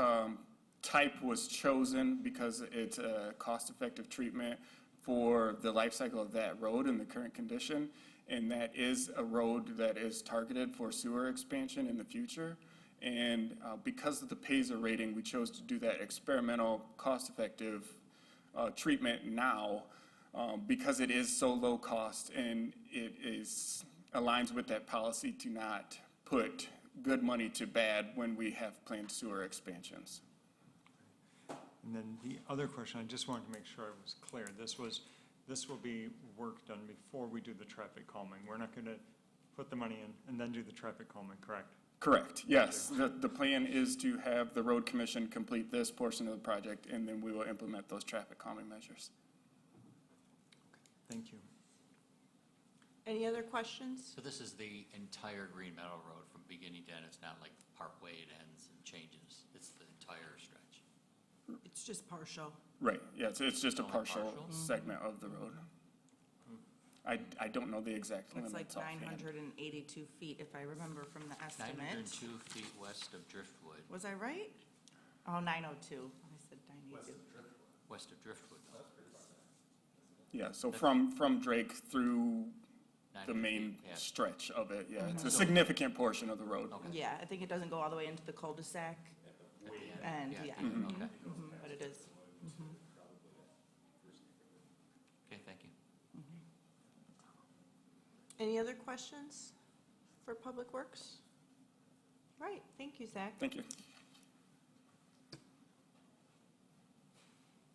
type was chosen because it's a cost-effective treatment for the life cycle of that road in the current condition, and that is a road that is targeted for sewer expansion in the future. And because of the PASER rating, we chose to do that experimental, cost-effective treatment now because it is so low cost, and it aligns with that policy to not put good money to bad when we have planned sewer expansions. And then the other question, I just wanted to make sure I was clear. This will be work done before we do the traffic calming. We're not going to put the money in and then do the traffic calming, correct? Correct, yes. The plan is to have the road commission complete this portion of the project, and then we will implement those traffic calming measures. Thank you. Any other questions? So this is the entire Green Meadow Road from beginning to end. It's not like Parkway it ends and changes. It's the entire stretch. It's just partial. Right, yeah, it's just a Only partial partial? segment of the road. I don't know the exact Looks like limits offhand. 982 feet, if I remember from the estimate. 902 feet west of Driftwood. Was I right? Oh, 902. I said 982. West of Driftwood. Yeah, so from Drake through the 900 main feet, yeah. stretch of it, yeah, it's a So- significant portion of the road. Okay. Yeah, I think it doesn't go all the way into the cul-de-sac, At the end. and, at yeah. the end, Okay, But it is. okay, thank you. Any other questions for Public Works? Right, thank you, Zach. Thank you.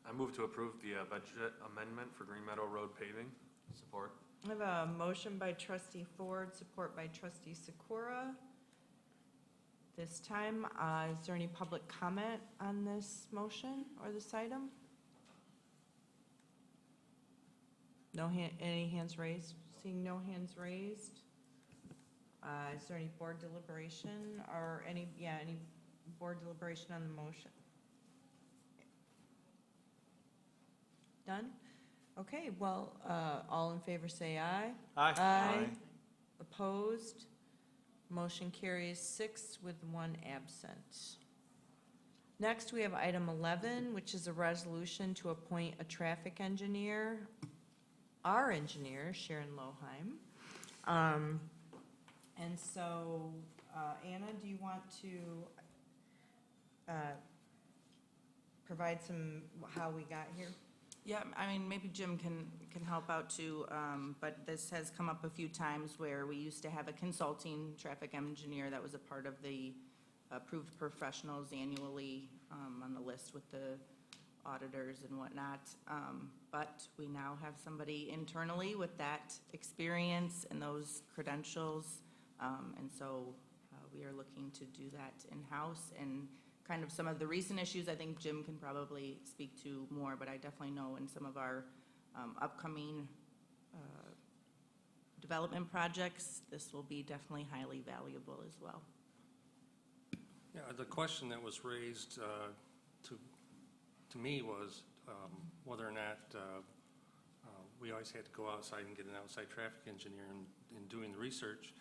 I move to approve the budget amendment for Green Meadow Road paving. Support. I have a motion by trustee Ford, support by trustee Sikora. This time, is there any public comment on this motion or this item? No any hands raised? Seeing no hands raised. Is there any board deliberation or any board deliberation on the motion? Done? Okay, well, all in favor say aye. Aye. Aye. Opposed? Motion carries 6 with 1 absent. Next, we have item 11, which is a resolution to appoint a traffic engineer, our engineer, Sharon Loheim. And so, Anna, do you want to provide some, how we got here? Yeah, I mean, maybe Jim can help out too, but this has come up a few times where we used to have a consulting traffic engineer that was a part of the approved professionals annually on the list with the auditors and whatnot. But we now have somebody internally with that experience and those credentials. And so we are looking to do that in-house. And kind of some of the recent issues, I think Jim can probably speak to more, but I definitely know in some of our upcoming development projects, this will be definitely highly valuable as well. Yeah, the question that was raised to me was whether or not we always had to go outside and get an outside traffic engineer in doing the research.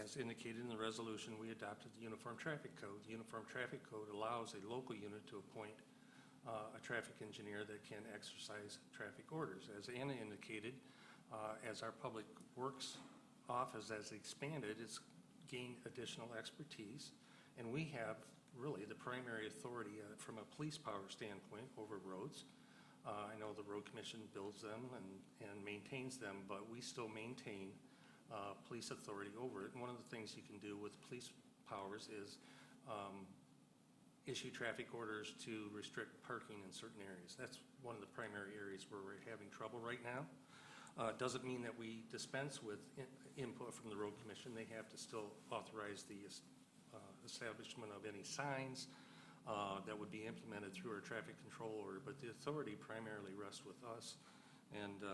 As indicated in the resolution, we adopted the Uniform Traffic Code. The Uniform Traffic Code allows a local unit to appoint a traffic engineer that can exercise traffic orders. As Anna indicated, as our Public Works Office has expanded, it's gained additional expertise, and we have really the primary authority from a police power standpoint over roads. I know the Road Commission builds them and maintains them, but we still maintain police authority over it. And one of the things you can do with police powers is issue traffic orders to restrict parking in certain areas. That's one of the primary areas where we're having trouble right now. Doesn't mean that we dispense with input from the Road Commission. They have to still authorize the establishment of any signs that would be implemented through our traffic control order, but the authority primarily rests with us. And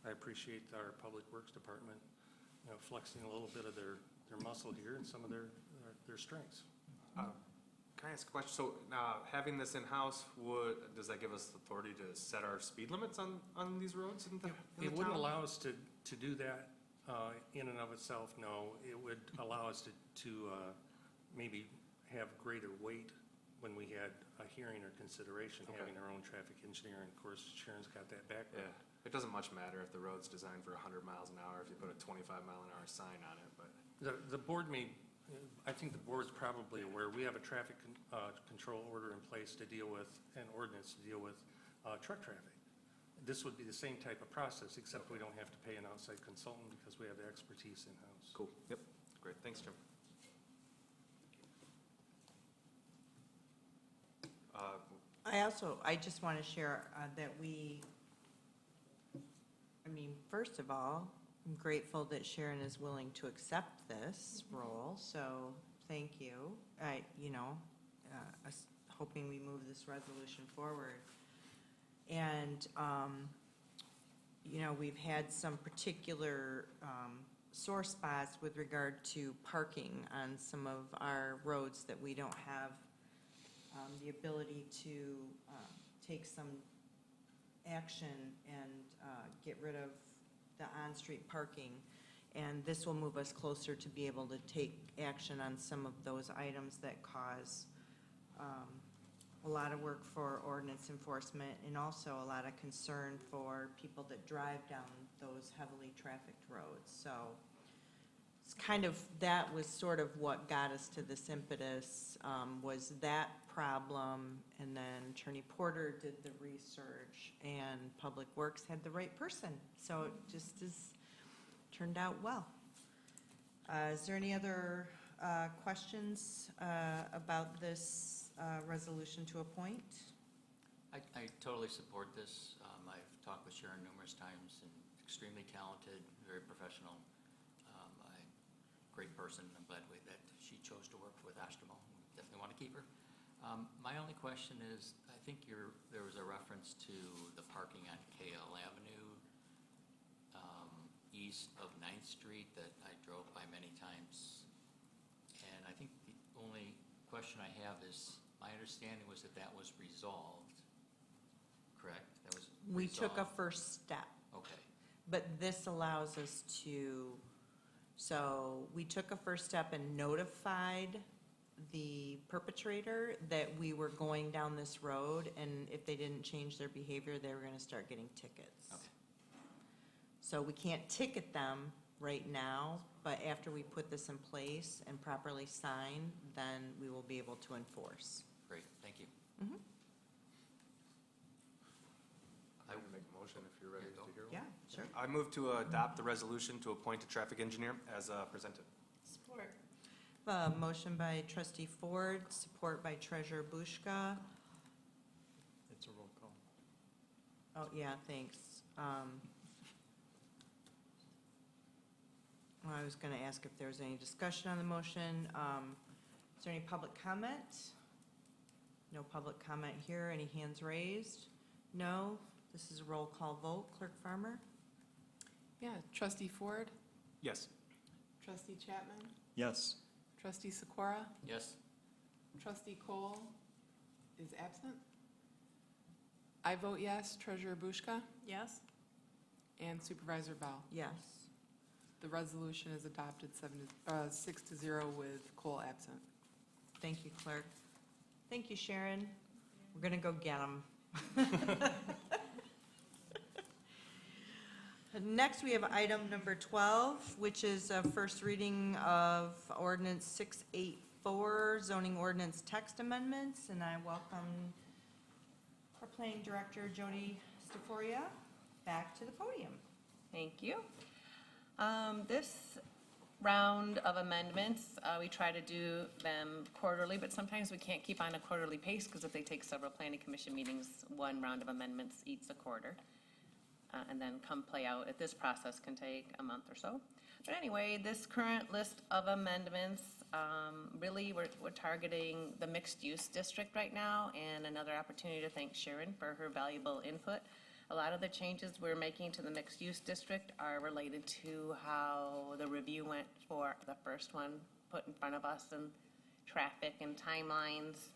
I appreciate our Public Works Department flexing a little bit of their muscle here and some of their strengths. Can I ask a question? So having this in-house, does that give us the authority to set our speed limits on these roads in the It wouldn't town? allow us to do that in and of itself, no. It would allow us to maybe have greater weight when we had a hearing or consideration, having our own traffic engineer. And of course, Sharon's got that background. Yeah, it doesn't much matter if the road's designed for 100 miles an hour if you put a 25-mile-an-hour sign on it, but. The board I think the board's probably aware, we have a traffic control order in place to deal with, an ordinance to deal with truck traffic. This would be the same type of process, except we don't have to pay an outside consultant because we have the expertise in-house. Cool, yep, great, thanks, Jim. I just want to share that first of all, I'm grateful that Sharon is willing to accept this role, so thank you. Hoping we move this resolution forward. And, we've had some particular sore spots with regard to parking on some of our roads that we don't have the ability to take some action and get rid of the on-street parking. And this will move us closer to be able to take action on some of those items that cause a lot of work for ordinance enforcement and also a lot of concern for people that drive down those heavily trafficked roads. So it's that was sort of what got us to this impetus, was that problem, and then Attorney Porter did the research, and Public Works had the right person. So it just turned out well. Is there any other questions about this resolution to appoint? I totally support this. I've talked with Sharon numerous times, and extremely talented, very professional, great person. I'm glad that she chose to work with Oshtemo. Definitely want to keep her. My only question is, I think there was a reference to the parking on KL Avenue east of 9th Street that I drove by many times. And I think the only question I have is, my understanding was that that was resolved, correct? That was We took a resolved. first step, Okay, but this allows us to, so we took a first step and notified the perpetrator that we were going down this road, and if they didn't change their behavior, they were gonna start getting tickets. okay. So we can't ticket them right now, but after we put this in place and properly sign, then we will be able to enforce. Great, thank you. I would make a motion if you're ready to hear one. Yeah, sure. I move to adopt the resolution to appoint a traffic engineer as presented. Support. A motion by trustee Ford, support by treasurer Bushka. It's a roll call. Oh, yeah, thanks. I was gonna ask if there was any discussion on the motion. Is there any public comment? No public comment here. Any hands raised? No? This is a roll call vote. Clerk Farmer? Yeah, trustee Ford, Yes. trustee Chapman, Yes. trustee Sikora, Yes? trustee Cole is absent. I vote yes, treasurer Bushka, Yes? and supervisor Bell. Yes. The resolution is adopted 6-0 with Cole absent. Thank you, clerk. Thank you, Sharon. We're gonna go get them. Next, we have item number 12, which is a first reading of ordinance 684, zoning ordinance text amendments, and I welcome our planning director, Jody Stiforia, back to the podium. Thank you. This round of amendments, we try to do them quarterly, but sometimes we can't keep on a quarterly pace because if they take several planning commission meetings, one round of amendments eats a quarter. And then come play out, this process can take a month or so. But anyway, this current list of amendments, really, we're targeting the mixed-use district right now, and another opportunity to thank Sharon for her valuable input. A lot of the changes we're making to the mixed-use district are related to how the review went for the first one put in front of us, and traffic and timelines,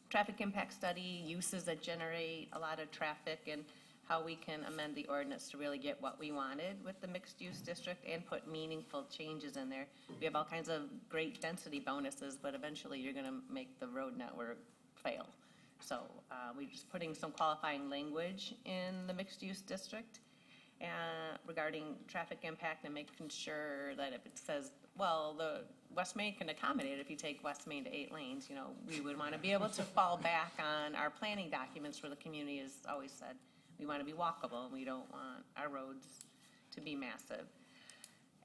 traffic impact study, uses that generate a lot of traffic, and how we can amend the ordinance to really get what we wanted with the mixed-use district and put meaningful changes in there. We have all kinds of great density bonuses, but eventually you're gonna make the road network fail. So we're just putting some qualifying language in the mixed-use district regarding traffic impact and making sure that if it says, well, the West Main can accommodate if you take West Main to 8 lanes, you know, we would want to be able to fall back on our planning documents where the community has always said, we want to be walkable, and we don't want our roads to be massive.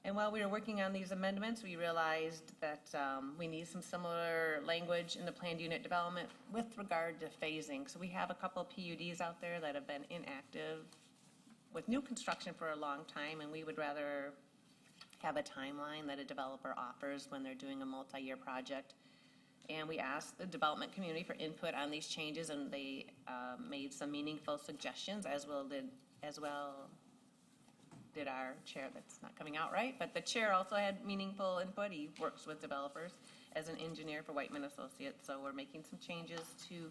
And while we were working on these amendments, we realized that we need some similar language in the planned unit development with regard to phasing. So we have a couple of PUDs out there that have been inactive with new construction for a long time, and we would rather have a timeline that a developer offers when they're doing a multi-year project. And we asked the development community for input on these changes, and they made some meaningful suggestions, as well did our chair. That's not coming out right, but the chair also had meaningful input. He works with developers as an engineer for Whiteman Associates, so we're making some changes to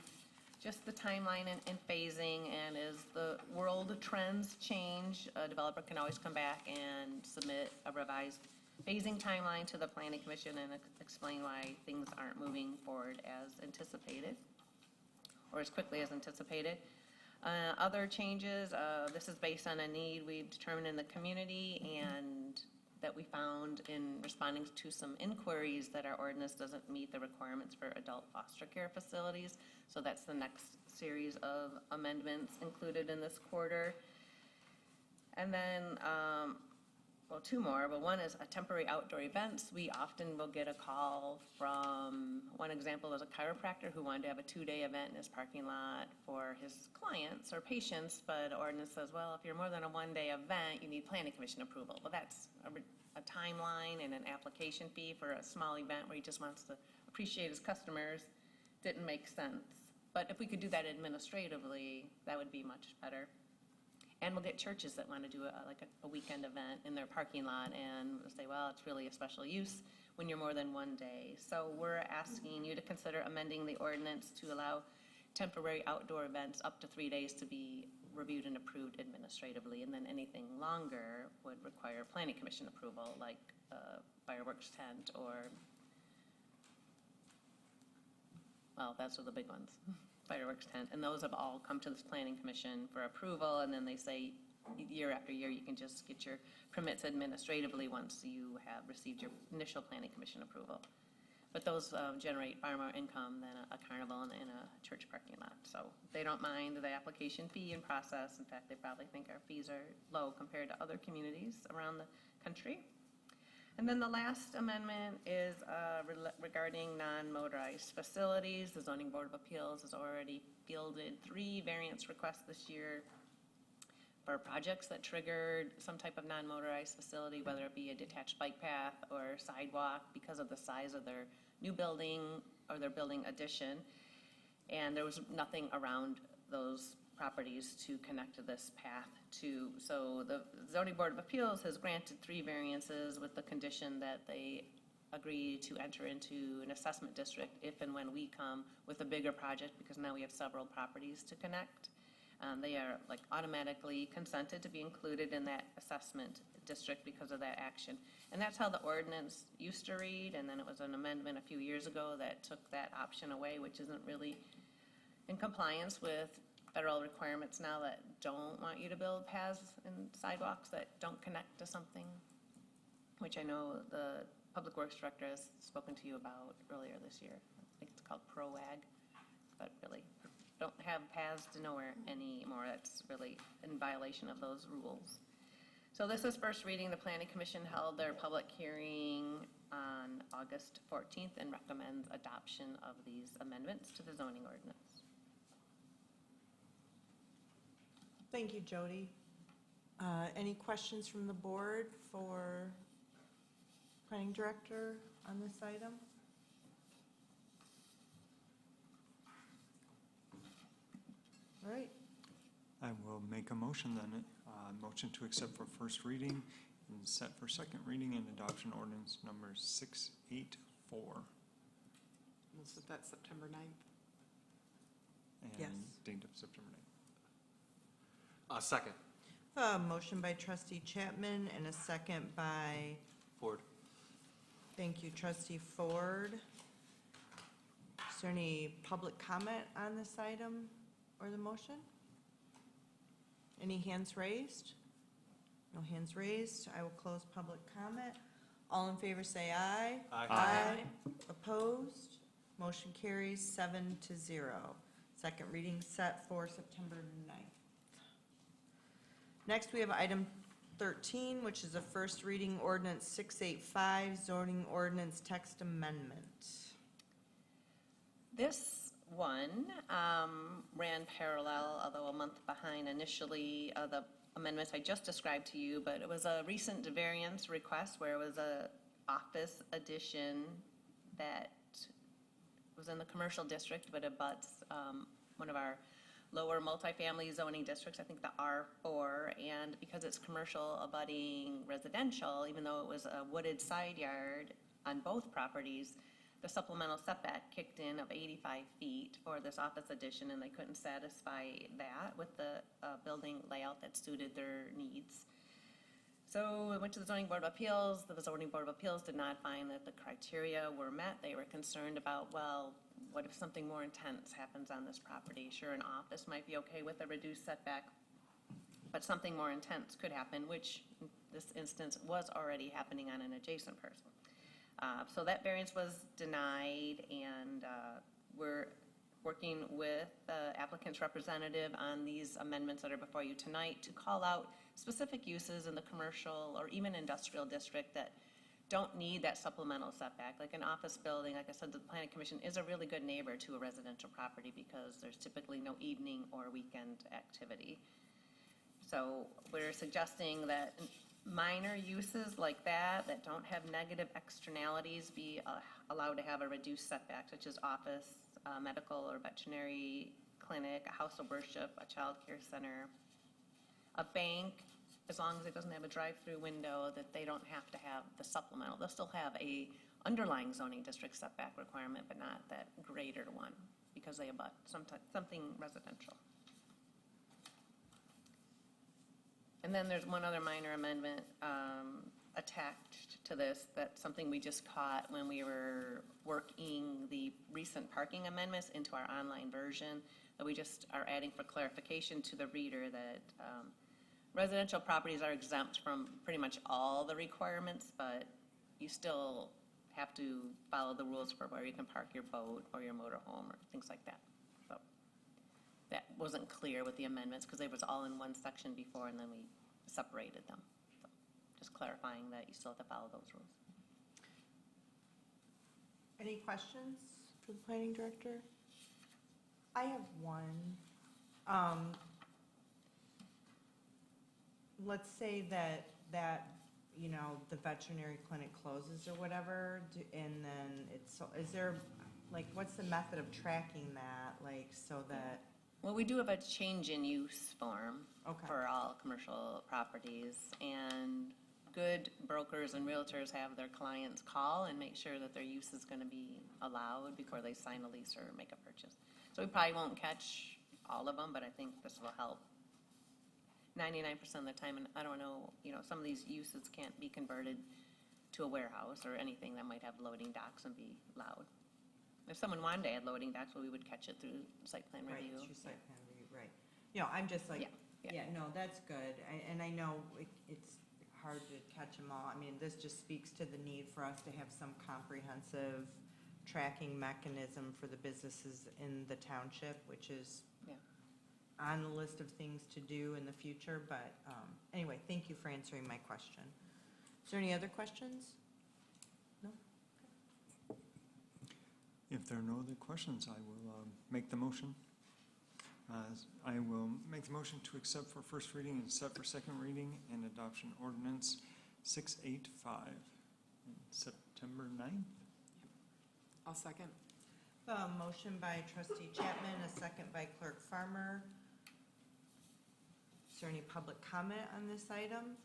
just the timeline and phasing, and as the world trends change, a developer can always come back and submit a revised phasing timeline to the planning commission and explain why things aren't moving forward as anticipated, or as quickly as anticipated. Other changes, this is based on a need we've determined in the community and that we found in responding to some inquiries that our ordinance doesn't meet the requirements for adult foster care facilities. So that's the next series of amendments included in this quarter. And then, well, 2 more, but one is a temporary outdoor events. We often will get a call from, one example is a chiropractor who wanted to have a 2-day event in his parking lot for his clients or patients, but ordinance says, well, if you're more than a 1-day event, you need planning commission approval. Well, that's a timeline and an application fee for a small event where he just wants to appreciate his customers. Didn't make sense. But if we could do that administratively, that would be much better. And we'll get churches that want to do a weekend event in their parking lot and say, well, it's really a special use. when you're more than one day. So we're asking you to consider amending the ordinance to allow temporary outdoor events up to 3 days to be reviewed and approved administratively, and then anything longer would require planning commission approval, like a fireworks tent or, well, those are the big ones, fireworks tent, and those have all come to this planning commission for approval, and then they say year after year, you can just get your permits administratively once you have received your initial planning commission approval. But those generate far more income than a carnival in a church parking lot. So they don't mind the application fee and process. In fact, they probably think our fees are low compared to other communities around the country. And then the last amendment is regarding non-motorized facilities. The Zoning Board of Appeals has already fielded 3 variance requests this year for projects that triggered some type of non-motorized facility, whether it be a detached bike path or sidewalk, because of the size of their new building or their building addition. And there was nothing around those properties to connect to this path to. So the Zoning Board of Appeals has granted 3 variances with the condition that they agree to enter into an assessment district if and when we come with a bigger project, because now we have several properties to connect. They are like automatically consented to be included in that assessment district because of that action. And that's how the ordinance used to read, and then it was an amendment a few years ago that took that option away, which isn't really in compliance with federal requirements now that don't want you to build paths and sidewalks that don't connect to something, which I know the Public Works Director has spoken to you about earlier this year. I think it's called ProAg, but really don't have paths to nowhere anymore. That's really in violation of those rules. So this is first reading. The Planning Commission held their public hearing on August 14th and recommends adoption of these amendments to the zoning ordinance. Thank you, Jody. Any questions from the board for Planning Director on this item? All right. I will make a motion then, motion to accept for first reading and set for second reading and adoption ordinance number 684. We'll set that September 9th. Yes. And date of September 9th. Second. Motion by trustee Chapman and a second by, Ford. thank you, trustee Ford. Is there any public comment on this item or the motion? Any hands raised? No hands raised. I will close public comment. All in favor say aye. Aye. Opposed? Motion carries 7-0. Second reading set for September 9th. Next, we have item 13, which is a first reading ordinance 685, zoning ordinance text amendment. This one ran parallel, although a month behind initially, the amendments I just described to you, but it was a recent variance request where it was a office addition that was in the commercial district, but abuts one of our lower multifamily zoning districts, I think the R4, and because it's commercial abutting residential, even though it was a wooded side yard on both properties, the supplemental setback kicked in of 85 feet for this office addition, and they couldn't satisfy that with the building layout that suited their needs. So we went to the Zoning Board of Appeals. The Zoning Board of Appeals did not find that the criteria were met. They were concerned about, well, what if something more intense happens on this property? Sure, an office might be okay with a reduced setback, but something more intense could happen, which in this instance was already happening on an adjacent parcel. So that variance was denied, and we're working with the applicant's representative on these amendments that are before you tonight to call out specific uses in the commercial or even industrial district that don't need that supplemental setback. Like an office building, like I said, the Planning Commission is a really good neighbor to a residential property because there's typically no evening or weekend activity. So we're suggesting that minor uses like that don't have negative externalities be allowed to have a reduced setback, such as office, medical or veterinary clinic, a house of worship, a child care center, a bank, as long as it doesn't have a drive-through window, that they don't have to have the supplemental. They'll still have a underlying zoning district setback requirement, but not that greater one, because they abut something residential. And then there's one other minor amendment attached to this, that's something we just caught when we were working the recent parking amendments into our online version, that we just are adding for clarification to the reader that residential properties are exempt from pretty much all the requirements, but you still have to follow the rules for where you can park your boat or your motorhome or things like that. So that wasn't clear with the amendments because it was all in one section before and then we separated them. So just clarifying that you still have to follow those rules. Any questions for the planning director? I have one. Let's say that, you know, the veterinary clinic closes or whatever, and then is there, like, what's the method of tracking that, like, so that? Well, we do have a change in use form Okay. for all commercial properties, and good brokers and realtors have their clients call and make sure that their use is going to be allowed before they sign a lease or make a purchase. So we probably won't catch all of them, but I think this will help 99% of the time. And I don't know, you know, some of these uses can't be converted to a warehouse or anything that might have loading docks and be loud. If someone wanted to add loading docks, well, we would catch it through site plan Right, review. through site plan review, right. You know, I'm just like, Yeah, yeah. yeah, no, that's good. And I know it's hard to catch them all. I mean, this just speaks to the need for us to have some comprehensive tracking mechanism for the businesses in the township, which is Yeah. on the list of things to do in the future. But anyway, thank you for answering my question. Is there any other questions? No? If there are no other questions, I will make the motion. I will make the motion to accept for first reading and set for second reading and adoption ordinance 685, September 9th. I'll second. A motion by trustee Chapman, a second by clerk Farmer. Is there any public comment on this item?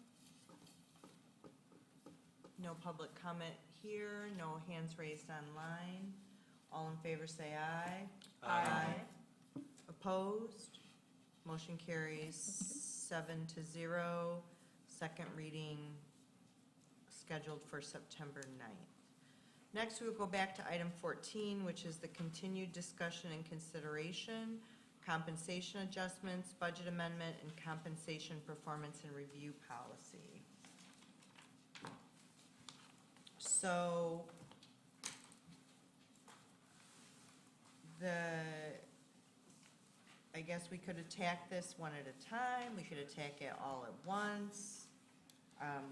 No public comment here, no hands raised online. All in favor say aye. Aye. Opposed? Motion carries 7-0. Second reading scheduled for September 9th. Next, we will go back to item 14, which is the continued discussion and consideration, compensation adjustments, budget amendment, and compensation performance and review policy. So I guess we could attack this one at a time. We could attack it all at once.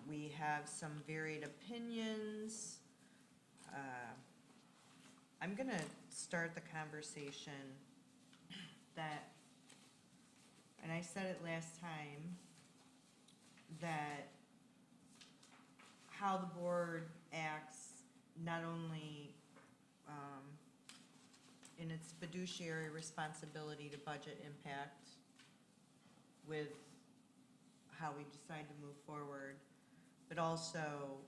We have some varied opinions. I'm going to start the conversation that, and I said it last time, that how the board acts not only in its fiduciary responsibility to budget impact with how we decide to move forward, but also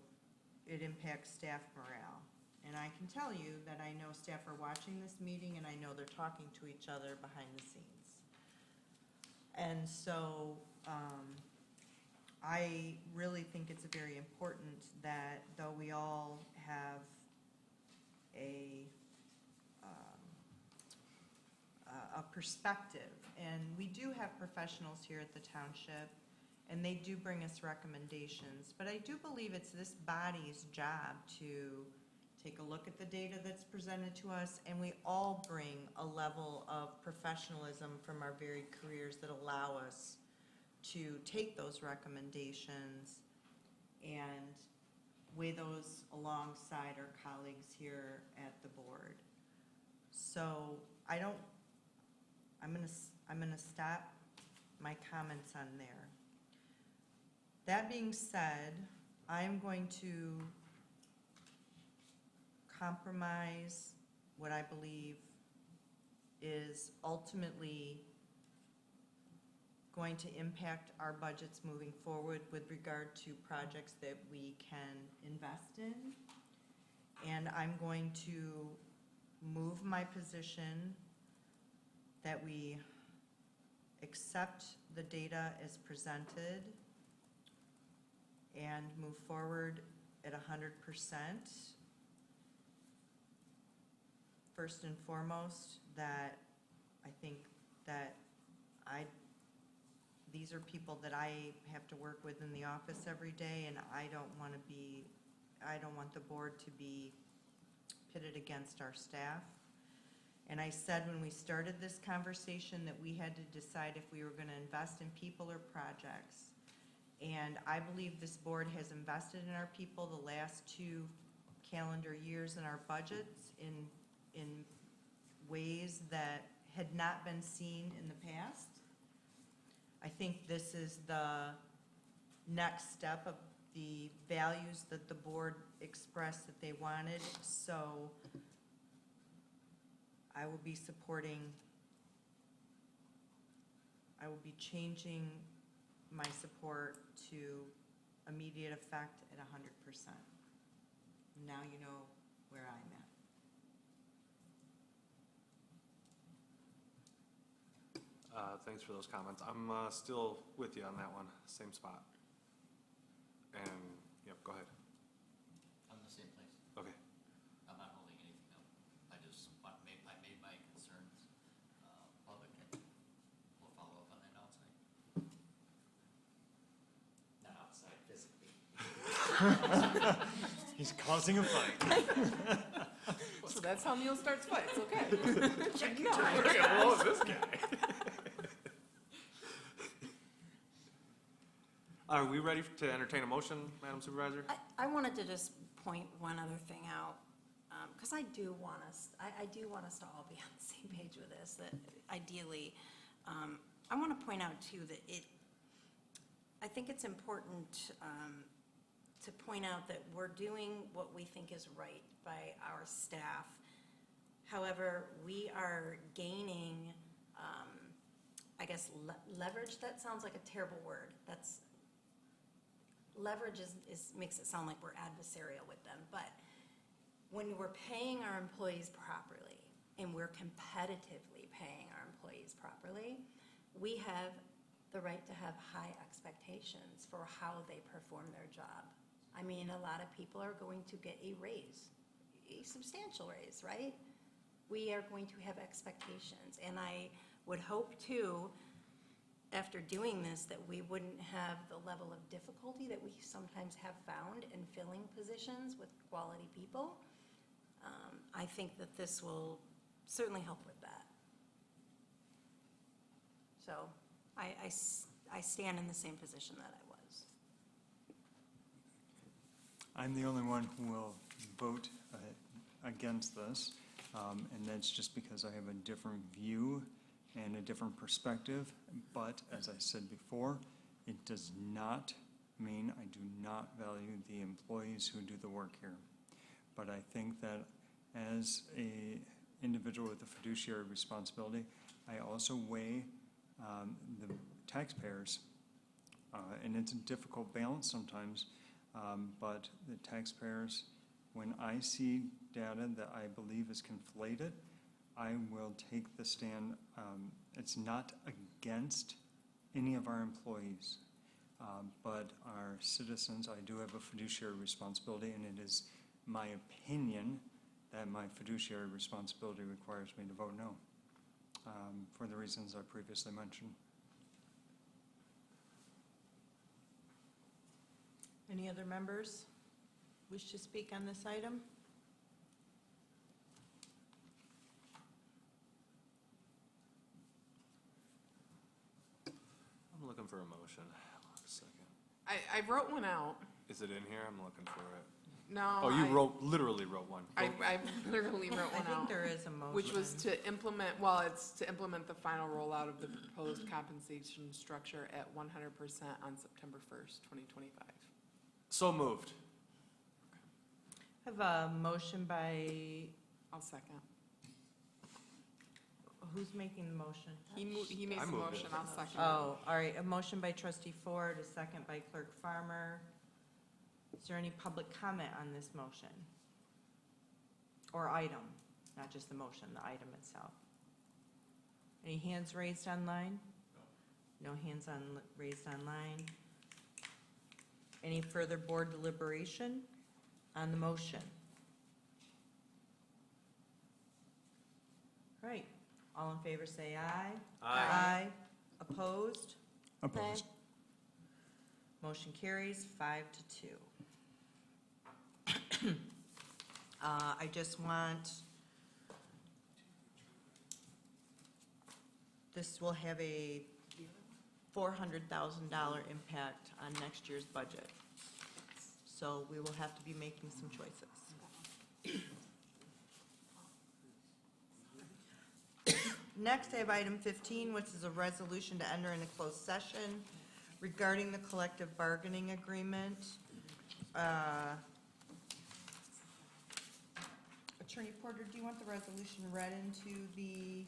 it impacts staff morale. And I can tell you that I know staff are watching this meeting and I know they're talking to each other behind the scenes. And so I really think it's very important that though we all have a perspective, and we do have professionals here at the township, and they do bring us recommendations, but I do believe it's this body's job to take a look at the data that's presented to us, and we all bring a level of professionalism from our varied careers that allow us to take those recommendations and weigh those alongside our colleagues here at the board. So I'm gonna stop my comments on there. That being said, I am going to compromise what I believe is ultimately going to impact our budgets moving forward with regard to projects that we can invest in. And I'm going to move my position that we accept the data as presented and move forward at 100%. First and foremost, that I think that these are people that I have to work with in the office every day, and I don't want the board to be pitted against our staff. And I said when we started this conversation that we had to decide if we were gonna invest in people or projects. And I believe this board has invested in our people the last 2 calendar years in our budgets in ways that had not been seen in the past. I think this is the next step of the values that the board expressed that they wanted, so I will be changing my support to immediate effect at 100%. Now you know where I'm at. Thanks for those comments. I'm still with you on that one, same spot. And, yep, go ahead. I'm in the same place. Okay. I'm not holding anything up. I made my concerns public, and we'll follow up on that outside. Not outside physically. He's causing a fight. So that's how Neil starts fights, okay. Check your time. Look at all of this guy. Are we ready to entertain a motion, Madam Supervisor? I wanted to just point one other thing out, because I do want us to all be on the same page with this, that ideally, I want to point out too that I think it's important to point out that we're doing what we think is right by our staff. However, we are gaining, I guess, leverage. That sounds like a terrible word. Leverage makes it sound like we're adversarial with them, but when we're paying our employees properly and we're competitively paying our employees properly, we have the right to have high expectations for how they perform their job. I mean, a lot of people are going to get a raise, a substantial raise, right? We are going to have expectations, and I would hope too, after doing this, that we wouldn't have the level of difficulty that we sometimes have found in filling positions with quality people. I think that this will certainly help with that. So I stand in the same position that I was. I'm the only one who will vote against this, and that's just because I have a different view and a different perspective. But as I said before, it does not mean I do not value the employees who do the work here. But I think that as an individual with a fiduciary responsibility, I also weigh the taxpayers. And it's a difficult balance sometimes, but the taxpayers, when I see data that I believe is conflated, I will take the stand. It's not against any of our employees, but our citizens, I do have a fiduciary responsibility, and it is my opinion that my fiduciary responsibility requires me to vote no, for the reasons I previously mentioned. Any other members wish to speak on this item? I'm looking for a motion. A second. I wrote one out. Is it in here? I'm looking for it. No. Oh, you literally wrote one. I literally wrote one I think out, there is a motion. which was to implement, it's to implement the final rollout of the proposed compensation structure at 100% on September 1st, 2025. So moved. I have a motion by, I'll second. who's making the motion? He made I the moved motion, it. I'll second. Oh, all right, a motion by trustee Ford, a second by clerk Farmer. Is there any public comment on this motion? or item, not just the motion, the item itself. Any hands raised online? No hands raised online. Any further board deliberation on the motion? Right, all in favor say aye. Aye. Opposed? Opposed. Motion carries 5-2. I just want, this will have a $400,000 impact on next year's budget. So we will have to be making some choices. Next, I have item 15, which is a resolution to enter into closed session regarding the collective bargaining agreement. Attorney Porter, do you want the resolution read into the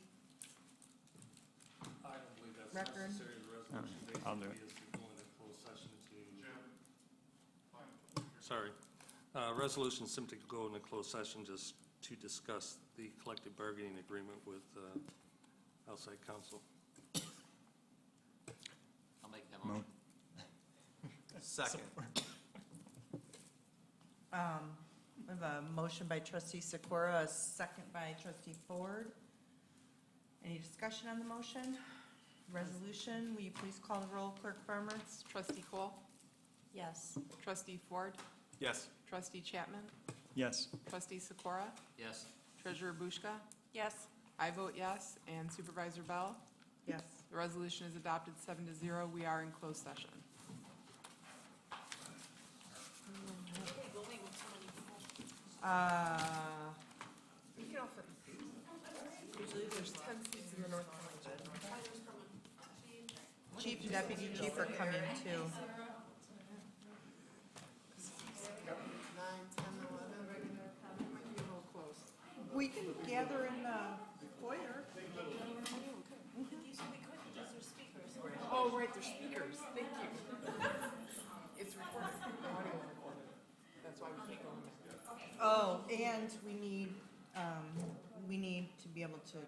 I don't believe that's record? necessary. The resolution I'll do basically it. is to go into closed session to. Sorry. Resolution simply to go into closed session just to discuss the collective bargaining agreement with outside counsel. I'll make that motion. Second. We have a motion by trustee Sikora, a second by trustee Ford. Any discussion on the motion? Resolution, will you please call the roll, Clerk Farmer? Trustee Cole? Yes. Trustee Ford? Yes. Trustee Chapman? Yes. Trustee Sikora? Yes. Treasurer Bushka? Yes. I vote yes, and Supervisor Bell? Yes. The resolution is adopted 7-0. We are in closed session. Usually there's 10 seats in the North Carolina. Chief and deputy chief are coming too. 9, 10, 11. Might be a little close. We can gather in the foyer. Oh, right, they're speakers. Thank you. It's recorded. The audio is recorded. That's why we can't go in there. Oh, and we need to be able to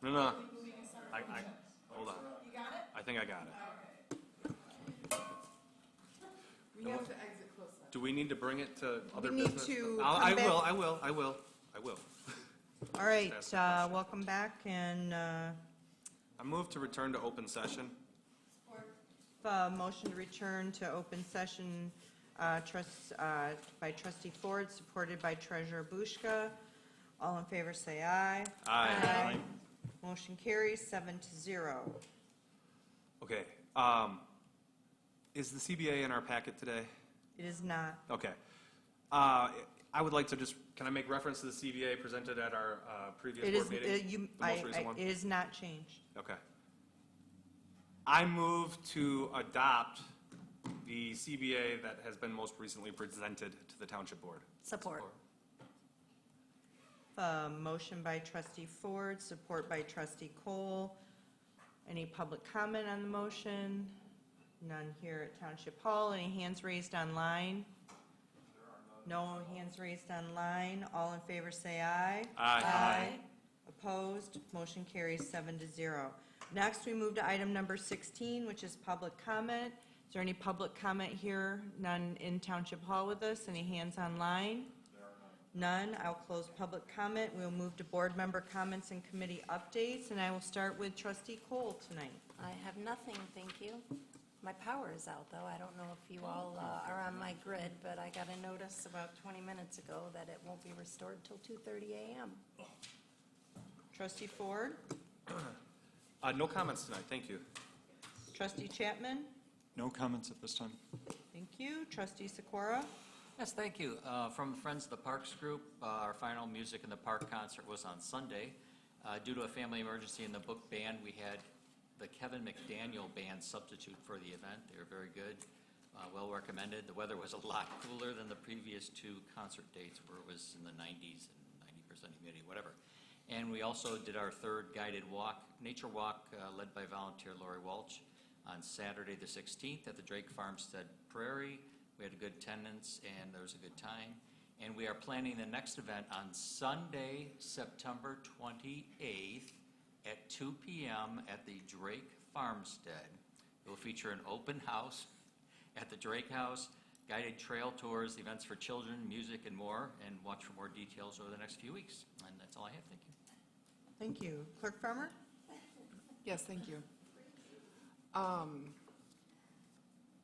No. Hold on. You got it? I think I got it. We have to exit close session. Do we need to bring it to other need business? to I come back. will. All right, Ask the question. welcome back, and I move to return to open session. motion to return to open session by trustee Ford, supported by treasurer Bushka. All in favor, say aye. Aye. Motion carries 7-0. Okay. Is the CBA in our packet today? It is not. Okay. I would like to just, can I make reference to the CBA presented at our previous It is, board meeting? The most recent one? it is not changed. Okay. I move to adopt the CBA that has been most recently presented to the Township Board. Support. Motion by trustee Ford, support by trustee Cole. Any public comment on the motion? None here at Township Hall. Any hands raised online? No hands raised online. All in favor, say aye. Aye. Opposed? Motion carries 7-0. Next, we move to item number 16, which is public comment. Is there any public comment here? None in Township Hall with us? Any hands online? None. I'll close public comment. We'll move to board member comments and committee updates, and I will start with trustee Cole tonight. I have nothing, thank you. My power is out, though. I don't know if you all are on my grid, but I got a notice about 20 minutes ago that it won't be restored till 2:30 a.m. Trustee Ford? No comments tonight, thank you. Trustee Chapman? No comments at this time. Thank you. Trustee Sikora? Yes, thank you. From Friends of the Parks Group, our final Music in the Park concert was on Sunday. Due to a family emergency in the book band, we had the Kevin McDaniel Band substitute for the event. They were very good, well recommended. The weather was a lot cooler than the previous two concert dates, where it was in the 90s and 90% humidity, whatever. And we also did our third guided walk, nature walk, led by volunteer Lori Walsh, on Saturday the 16th at the Drake Farmstead Prairie. We had a good attendance and there was a good time. And we are planning the next event on Sunday, September 28th at 2 p.m. at the Drake Farmstead. It will feature an open house at the Drake House, guided trail tours, events for children, music, and more, and watch for more details over the next few weeks. And that's all I have. Thank you. Thank you. Clerk Farmer? Yes, thank you.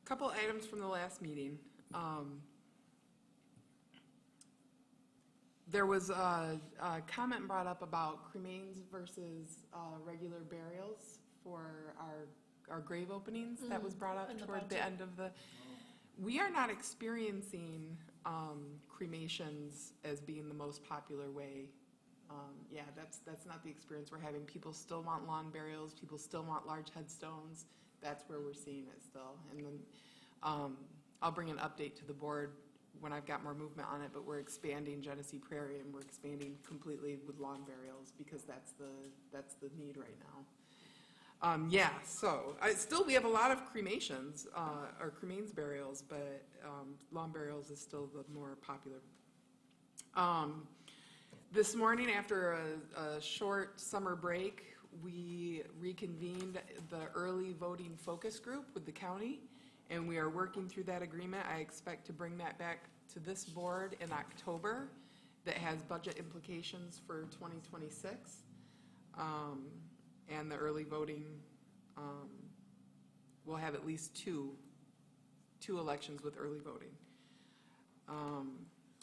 Couple items from the last meeting. There was a comment brought up about cremains versus regular burials for our grave openings. That was brought up toward the end of the. We are not experiencing cremations as being the most popular way. Yeah, that's not the experience we're having. People still want lawn burials. People still want large headstones. That's where we're seeing it still. And then I'll bring an update to the board when I've got more movement on it, but we're expanding Genesee Prairie and we're expanding completely with lawn burials because that's the need right now. Yeah, so still we have a lot of cremations or cremains burials, but lawn burials is still the more popular. This morning, after a short summer break, we reconvened the early voting focus group with the county, and we are working through that agreement. I expect to bring that back to this board in October that has budget implications for 2026. And the early voting, we'll have at least two elections with early voting.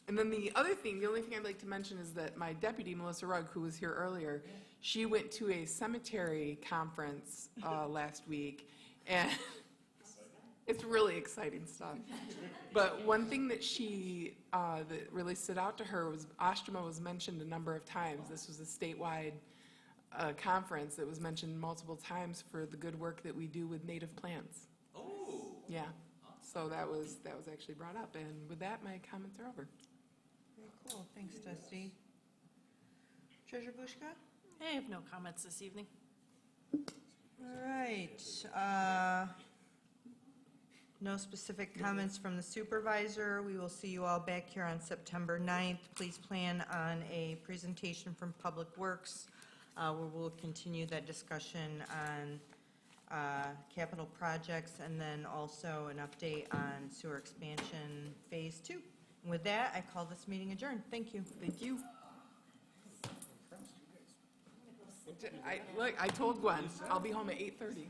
And then the only thing I'd like to mention is that my deputy, Melissa Rugg, who was here earlier, she went to a cemetery conference last week, and it's really exciting stuff. But one thing that that really stood out to her was Oshtemo was mentioned a number of times. This was a statewide conference that was mentioned multiple times for the good work that we do with native plants. Oh. Yeah, so that was actually brought up, and with that, my comments are over. Very cool. Thanks, Dusty. Treasurer Bushka? I have no comments this evening. All right. No specific comments from the supervisor. We will see you all back here on September 9th. Please plan on a presentation from Public Works where we'll continue that discussion on capital projects, and then also an update on sewer expansion Phase 2. And with that, I call this meeting adjourned. Thank you. Thank you. Look, I told Gwen, I'll be home at 8:30.